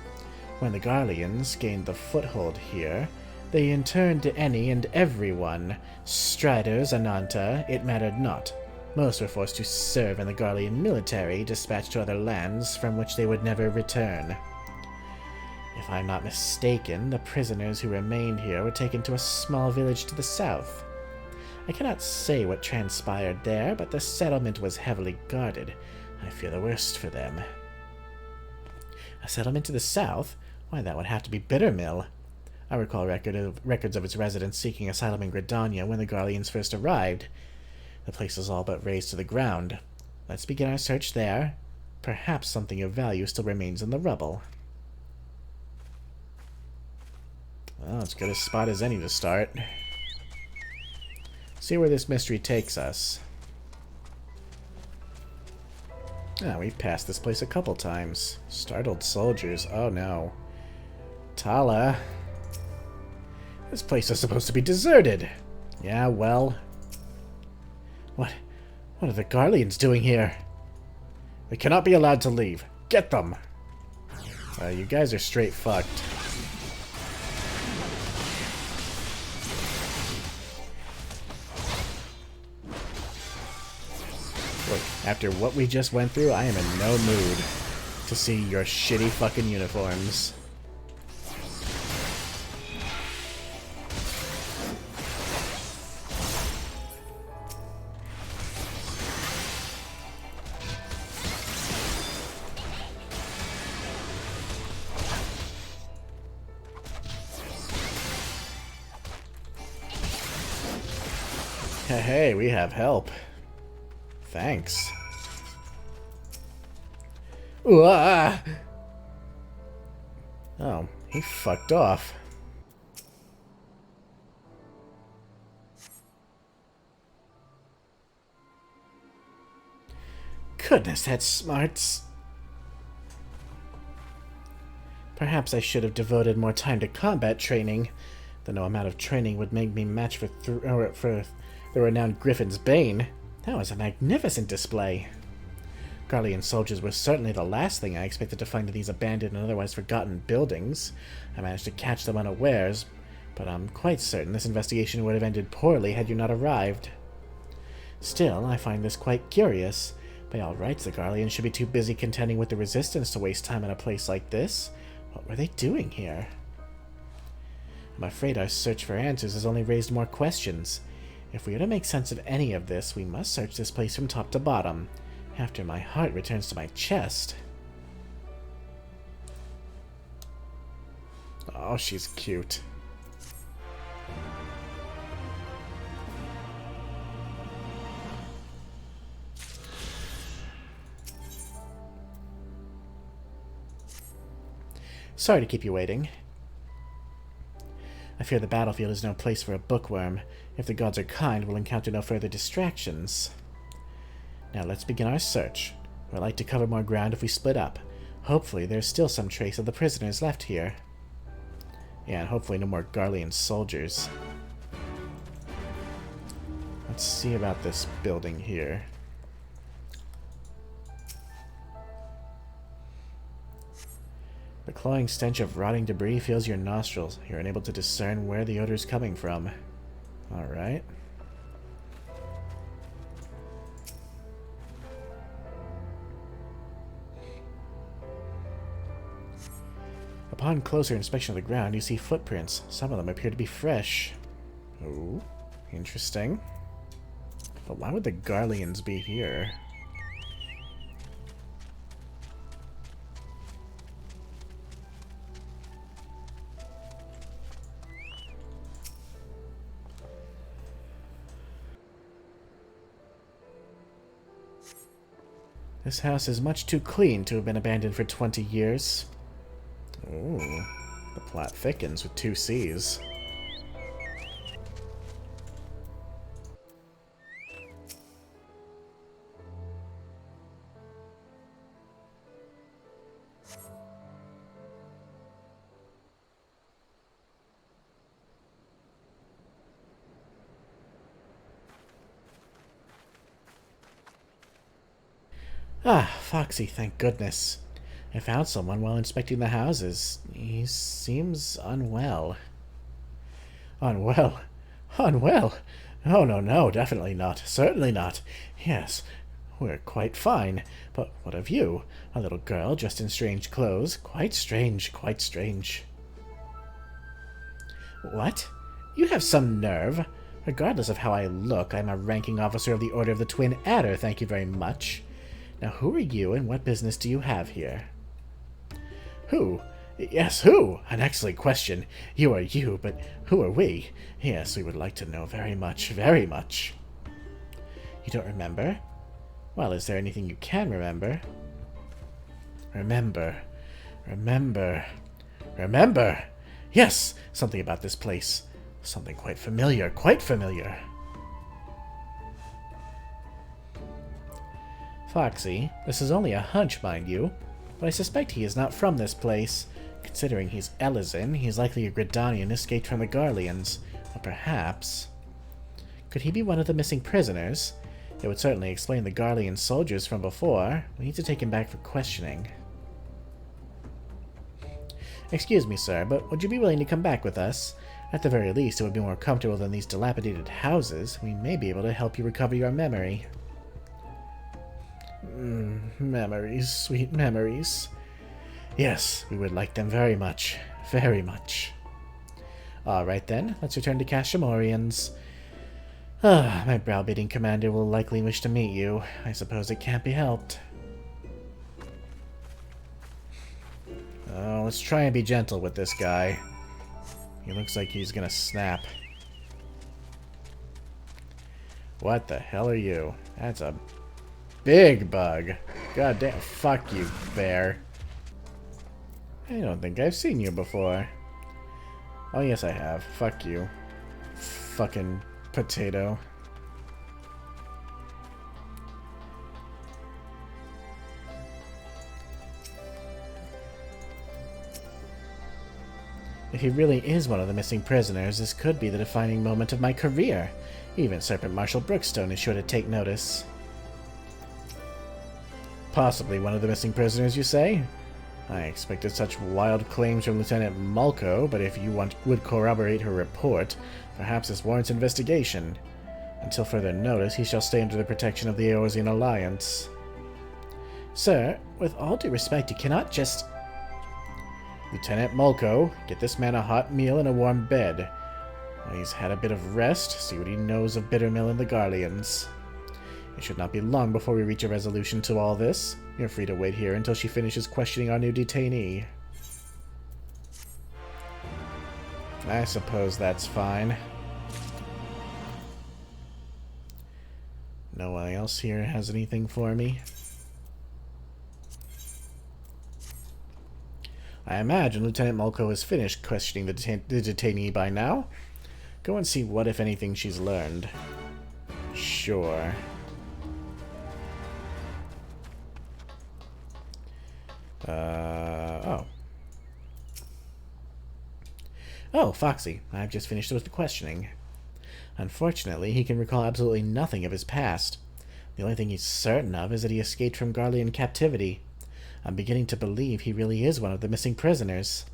When the Garleans gained the foothold here, they interned any and everyone. Striders, Ananta, it mattered not. Most were forced to serve in the Garlean military, dispatched to other lands from which they would never return. If I'm not mistaken, the prisoners who remained here were taken to a small village to the south. I cannot say what transpired there, but the settlement was heavily guarded. I fear the worst for them. A settlement to the south? Why, that would have to be Bittermill. I recall records of its residents seeking asylum in Gridania when the Garleans first arrived. The place was all but razed to the ground. Let's begin our search there. Perhaps something of value still remains in the rubble. Well, it's good a spot as any to start. See where this mystery takes us. Ah, we've passed this place a couple times. Startled soldiers. Oh no. Tala. This place is supposed to be deserted. Yeah, well. What are the Garleans doing here? We cannot be allowed to leave. Get them! You guys are straight fucked. Look, after what we just went through, I am in no mood to see your shitty fucking uniforms. Hey, we have help. Thanks. Ooh, ah! Oh, he fucked off. Goodness, that smarts. Perhaps I should have devoted more time to combat training, though no amount of training would make me match for the renowned Griffin's Bane. That was a magnificent display. Garlean soldiers were certainly the last thing I expected to find in these abandoned and otherwise forgotten buildings. I managed to catch them unawares, but I'm quite certain this investigation would have ended poorly had you not arrived. Still, I find this quite curious. By all rights, the Garleans should be too busy contending with the Resistance to waste time in a place like this. What were they doing here? I'm afraid our search for answers has only raised more questions. If we are to make sense of any of this, we must search this place from top to bottom. After my heart returns to my chest. Oh, she's cute. Sorry to keep you waiting. I fear the battlefield is no place for a bookworm. If the gods are kind, we'll encounter no further distractions. Now let's begin our search. We'd like to cover more ground if we split up. Hopefully there's still some trace of the prisoners left here. Yeah, and hopefully no more Garlean soldiers. Let's see about this building here. The cloying stench of rotting debris fills your nostrils. You're unable to discern where the odor is coming from. Alright. Upon closer inspection of the ground, you see footprints. Some of them appear to be fresh. Ooh, interesting. But why would the Garleans be here? This house is much too clean to have been abandoned for 20 years. Ooh, the plot thickens with 2 C's. Ah, Foxy, thank goodness. I found someone while inspecting the houses. He seems unwell. Unwell? Unwell? Oh, no, definitely not. Certainly not. Yes, we're quite fine. But what of you? A little girl dressed in strange clothes. Quite strange, quite strange. What? You have some nerve. Regardless of how I look, I'm a ranking officer of the Order of the Twin Adder, thank you very much. Now, who are you, and what business do you have here? Who? Yes, who? An excellent question. You are you, but who are we? Yes, we would like to know very much, very much. You don't remember? Well, is there anything you can remember? Remember. Yes, something about this place. Something quite familiar, quite familiar. Foxy, this is only a hunch, mind you, but I suspect he is not from this place. Considering he's Elysian, he's likely a Gridanian escaped from the Garleans. Or perhaps... Could he be one of the missing prisoners? It would certainly explain the Garlean soldiers from before. We need to take him back for questioning. Excuse me, sir, but would you be willing to come back with us? At the very least, it would be more comfortable than these dilapidated houses. We may be able to help you recover your memory. Memories, sweet memories. Yes, we would like them very much. Very much. Alright then, let's return to Kashamorians. My browbeating commander will likely wish to meet you. I suppose it can't be helped. Oh, let's try and be gentle with this guy. He looks like he's gonna snap. What the hell are you? That's a big bug. God damn. Fuck you, bear. I don't think I've seen you before. Oh, yes, I have. Fuck you. Fucking potato. If he really is one of the missing prisoners, this could be the defining moment of my career. Even Serpent Marshal Brookstone is sure to take notice. Possibly one of the missing prisoners, you say? I expected such wild claims from Lieutenant Mulco, but if you would corroborate her report, perhaps this warrants investigation. Until further notice, he shall stay under the protection of the Eorzean Alliance. Sir, with all due respect, you cannot just... Lieutenant Mulco, get this man a hot meal and a warm bed. When he's had a bit of rest, see what he knows of Bittermill and the Garleans. It should not be long before we reach a resolution to all this. You're free to wait here until she finishes questioning our new detainee. I suppose that's fine. No one else here has anything for me. I imagine Lieutenant Mulco has finished questioning the detainee by now. Go and see what, if anything, she's learned. Sure. Oh. Oh, Foxy. I've just finished with the questioning. Unfortunately, he can recall absolutely nothing of his past. The only thing he's certain of is that he escaped from Garlean captivity. I'm beginning to believe he really is one of the missing prisoners.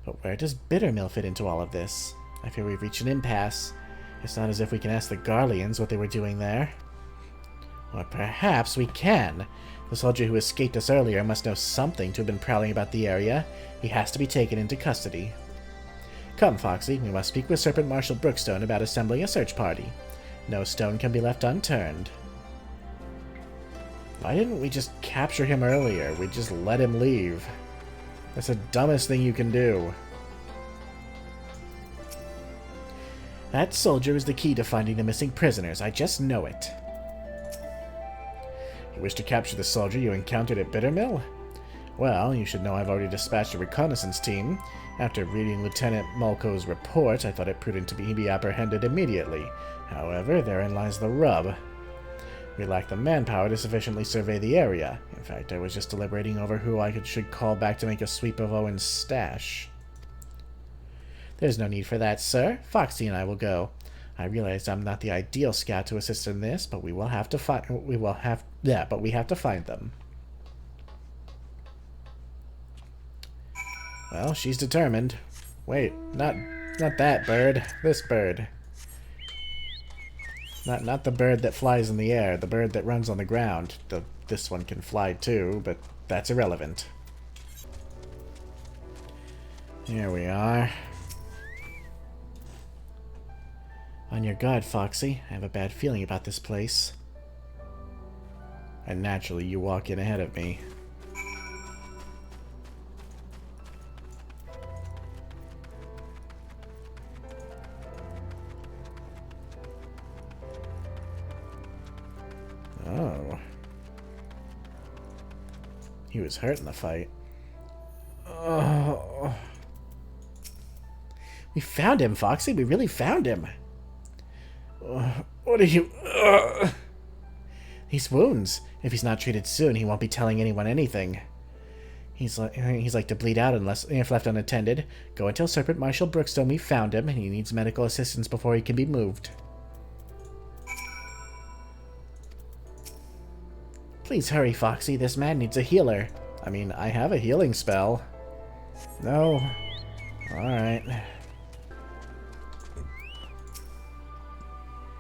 But where does Bittermill fit into all of this? I fear we've reached an impasse. It's not as if we can ask the Garleans what they were doing there. Or perhaps we can. The soldier who escaped us earlier must know something to have been prowling about the area. He has to be taken into custody. Come, Foxy, we must speak with Serpent Marshal Brookstone about assembling a search party. No stone can be left unturned. Why didn't we just capture him earlier? We just let him leave. That's the dumbest thing you can do. That soldier is the key to finding the missing prisoners. I just know it. You wish to capture the soldier you encountered at Bittermill? Well, you should know I've already dispatched a reconnaissance team. After reading Lieutenant Mulco's report, I thought it prudent to be apprehended immediately. However, therein lies the rub. We lack the manpower to sufficiently survey the area. In fact, I was just deliberating over who I should call back to make a sweep of Owen's stash. There's no need for that, sir. Foxy and I will go. I realize I'm not the ideal scout to assist in this, but we have to find them. Well, she's determined. Wait, not that bird. This bird. Not the bird that flies in the air, the bird that runs on the ground. This one can fly too, but that's irrelevant. Here we are. On your guard, Foxy. I have a bad feeling about this place. And naturally, you walk in ahead of me. Oh. He was hurt in the fight. Oh. We found him, Foxy. We really found him. What are you... These wounds. If he's not treated soon, he won't be telling anyone anything. He's like to bleed out if left unattended. Go and tell Serpent Marshal Brookstone we found him and he needs medical assistance before he can be moved. Please hurry, Foxy. This man needs a healer. I mean, I have a healing spell. No. Alright.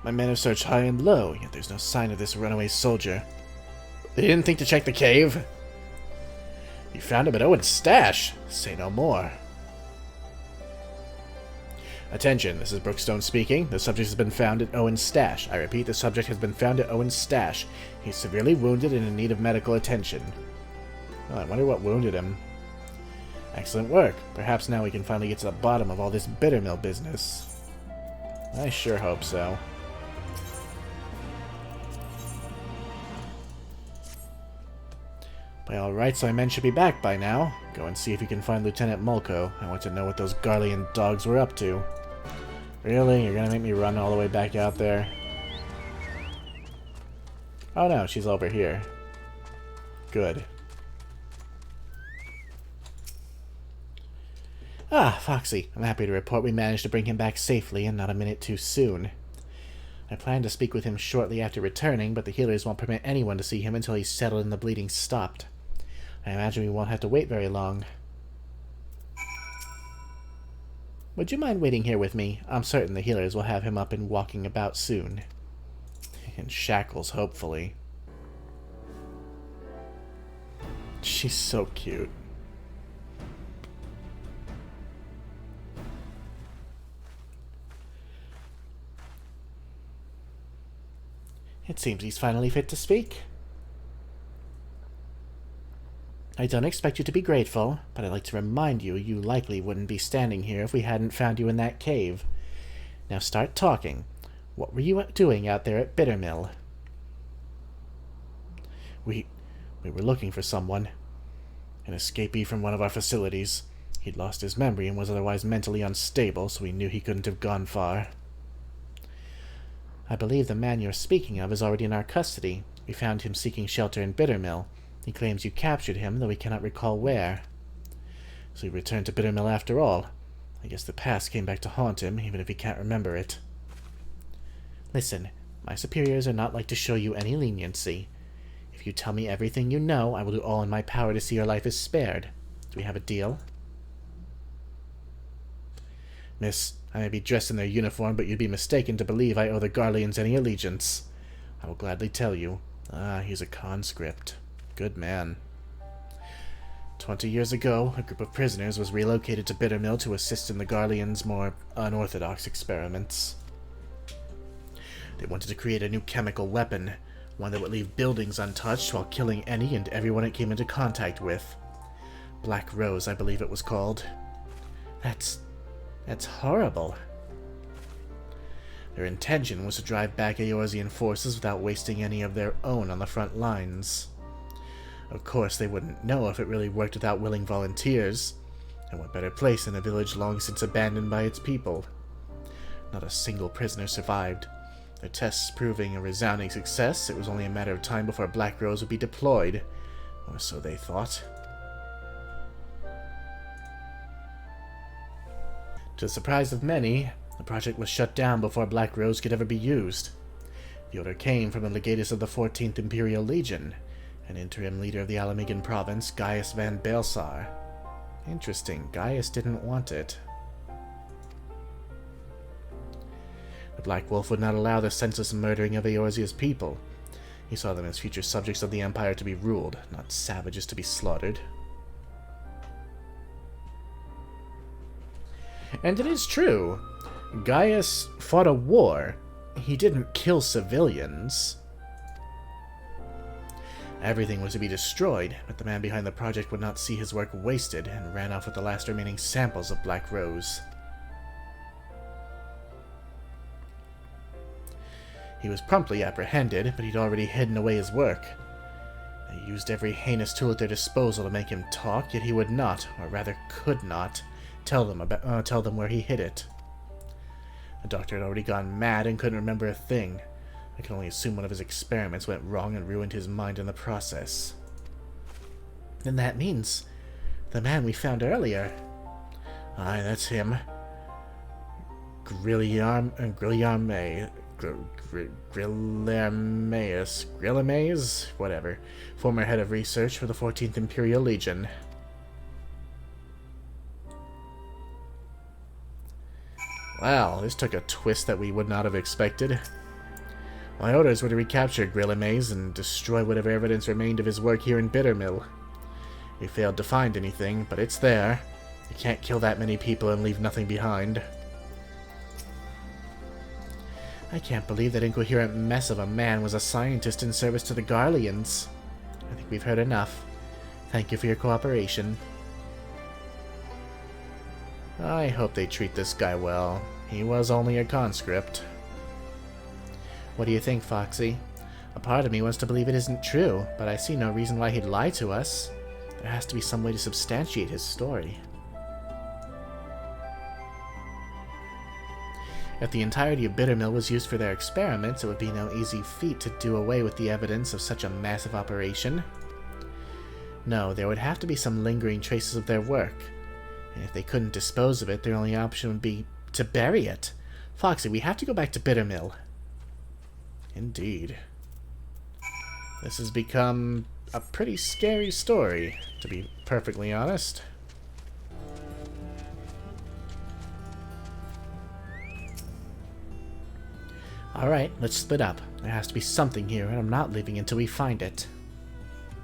My men have searched high and low, yet there's no sign of this runaway soldier. They didn't think to check the cave? You found him at Owen's stash. Say no more. Attention, this is Brookstone speaking. The subject has been found at Owen's stash. I repeat, the subject has been found at Owen's stash. He's severely wounded and in need of medical attention. Well, I wonder what wounded him. Excellent work. Perhaps now we can finally get to the bottom of all this Bittermill business. I sure hope so. By all rights, my men should be back by now. Go and see if you can find Lieutenant Mulco. I want to know what those Garlean dogs were up to. Really? You're gonna make me run all the way back out there? Oh no, she's over here. Good. Ah, Foxy. I'm happy to report we managed to bring him back safely and not a minute too soon. I plan to speak with him shortly after returning, but the healers won't permit anyone to see him until he's settled and the bleeding stopped. I imagine we won't have to wait very long. Would you mind waiting here with me? I'm certain the healers will have him up and walking about soon. In shackles, hopefully. She's so cute. It seems he's finally fit to speak. I don't expect you to be grateful, but I'd like to remind you you likely wouldn't be standing here if we hadn't found you in that cave. Now start talking. What were you doing out there at Bittermill? We were looking for someone. An escapee from one of our facilities. He'd lost his memory and was otherwise mentally unstable, so we knew he couldn't have gone far. I believe the man you're speaking of is already in our custody. We found him seeking shelter in Bittermill. He claims you captured him, though he cannot recall where. So he returned to Bittermill after all. I guess the past came back to haunt him, even if he can't remember it. Listen, my superiors are not like to show you any leniency. If you tell me everything you know, I will do all in my power to see your life is spared. Do we have a deal? Miss, I may be dressed in their uniform, but you'd be mistaken to believe I owe the Garleans any allegiance. I will gladly tell you. He's a conscript. Good man. 20 years ago, a group of prisoners was relocated to Bittermill to assist in the Garleans' more unorthodox experiments. They wanted to create a new chemical weapon, one that would leave buildings untouched while killing any and everyone it came into contact with. Black Rose, I believe it was called. That's horrible. Their intention was to drive back Eorzean forces without wasting any of their own on the front lines. Of course, they wouldn't know if it really worked without willing volunteers, and what better place than a village long since abandoned by its people. Not a single prisoner survived. Their tests proving a resounding success, it was only a matter of time before Black Rose would be deployed, or so they thought. To the surprise of many, the project was shut down before Black Rose could ever be used. The order came from a legatus of the 14th Imperial Legion, an interim leader of the Alamegan province, Gaius van Baelsar. Interesting, Gaius didn't want it. The Black Wolf would not allow the senseless murdering of Eorzea's people. He saw them as future subjects of the Empire to be ruled, not savages to be slaughtered. And it is true. Gaius fought a war. He didn't kill civilians. Everything was to be destroyed, but the man behind the project would not see his work wasted and ran off with the last remaining samples of Black Rose. He was promptly apprehended, but he'd already hidden away his work. They used every heinous tool at their disposal to make him talk, yet he would not, or rather could not, tell them where he hid it. The doctor had already gone mad and couldn't remember a thing. I can only assume one of his experiments went wrong and ruined his mind in the process. Then that means the man we found earlier. Aye, that's him. Grillimaeus, whatever. Former head of research for the 14th Imperial Legion. Wow, this took a twist that we would not have expected. My orders were to recapture Grillimaeus and destroy whatever evidence remained of his work here in Bittermill. We failed to find anything, but it's there. You can't kill that many people and leave nothing behind. I can't believe that incoherent mess of a man was a scientist in service to the Garleans. I think we've heard enough. Thank you for your cooperation. I hope they treat this guy well. He was only a conscript. What do you think, Foxy? A part of me wants to believe it isn't true, but I see no reason why he'd lie to us. There has to be some way to substantiate his story. If the entirety of Bittermill was used for their experiments, it would be no easy feat to do away with the evidence of such a massive operation. No, there would have to be some lingering traces of their work. And if they couldn't dispose of it, their only option would be to bury it. Foxy, we have to go back to Bittermill. Indeed. This has become a pretty scary story, to be perfectly honest. Alright, let's split up. There has to be something here, and I'm not leaving until we find it.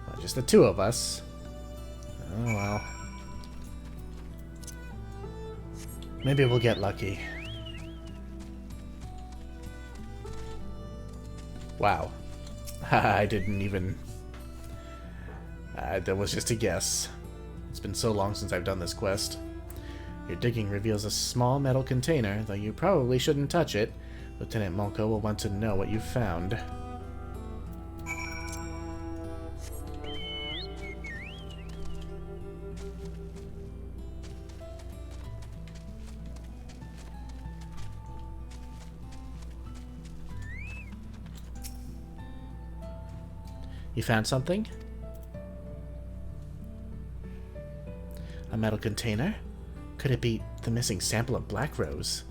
Well, just the two of us. Oh well. Maybe we'll get lucky. Wow. I didn't even... That was just a guess. It's been so long since I've done this quest. Your digging reveals a small metal container, though you probably shouldn't touch it. Lieutenant Mulko will want to know what you've found. You found something? A metal container? Could it be the missing sample of Black Rose?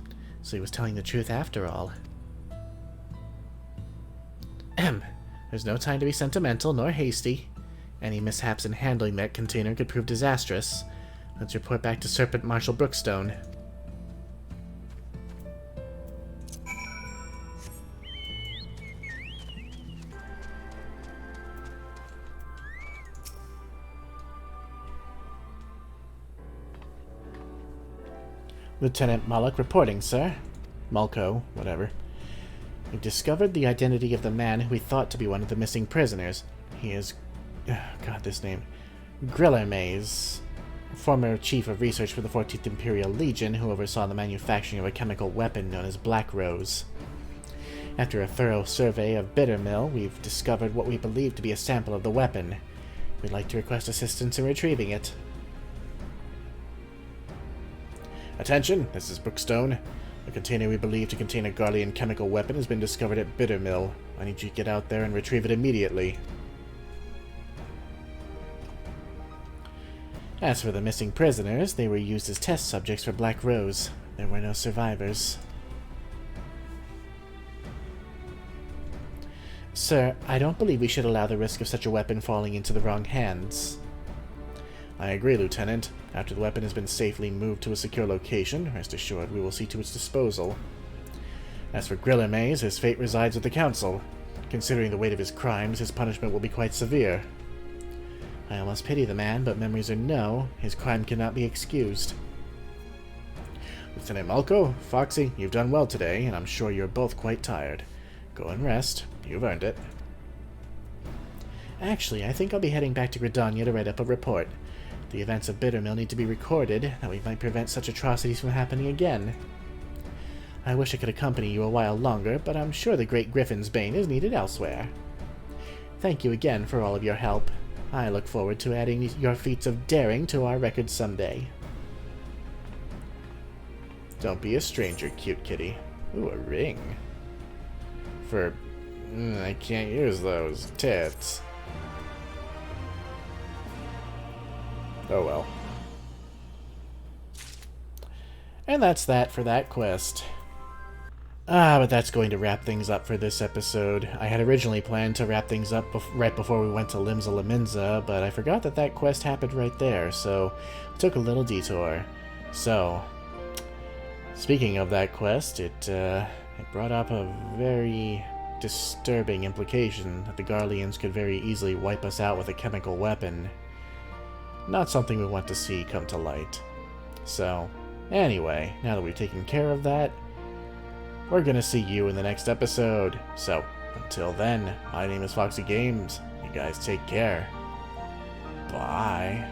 So he was telling the truth after all. There's no time to be sentimental nor hasty. Any mishaps in handling that container could prove disastrous. Let's report back to Serpent Marshal Brookstone. Lieutenant Mullock reporting, sir. Mulko, whatever. We've discovered the identity of the man who we thought to be one of the missing prisoners. He is... God, this name. Griller Maze, former chief of research for the 14th Imperial Legion who oversaw the manufacturing of a chemical weapon known as Black Rose. After a thorough survey of Bittermill, we've discovered what we believe to be a sample of the weapon. We'd like to request assistance in retrieving it. Attention, this is Brookstone. A container we believe to contain a Garlean chemical weapon has been discovered at Bittermill. I need you to get out there and retrieve it immediately. As for the missing prisoners, they were used as test subjects for Black Rose. There were no survivors. Sir, I don't believe we should allow the risk of such a weapon falling into the wrong hands. I agree, Lieutenant. After the weapon has been safely moved to a secure location, rest assured we will see to its disposal. As for Griller Maze, his fate resides with the Council. Considering the weight of his crimes, his punishment will be quite severe. I almost pity the man, but memories are no, his crime cannot be excused. Lieutenant Mulko, Foxy, you've done well today, and I'm sure you're both quite tired. Go and rest. You've earned it. Actually, I think I'll be heading back to Gridania to write up a report. The events of Bittermill need to be recorded, that we might prevent such atrocities from happening again. I wish I could accompany you a while longer, but I'm sure the Great Griffin's Bane is needed elsewhere. Thank you again for all of your help. I look forward to adding your feats of daring to our record someday. Don't be a stranger, cute kitty. Ooh, a ring. For... I can't use those tits. Oh well. And that's that for that quest. But that's going to wrap things up for this episode. I had originally planned to wrap things up right before we went to Limsa Lominsa, but I forgot that that quest happened right there, so I took a little detour. So, speaking of that quest, it brought up a very disturbing implication that the Garleans could very easily wipe us out with a chemical weapon. Not something we want to see come to light. So, anyway, now that we've taken care of that, we're gonna see you in the next episode. So, until then, my name is Foxy Games. You guys take care. Bye.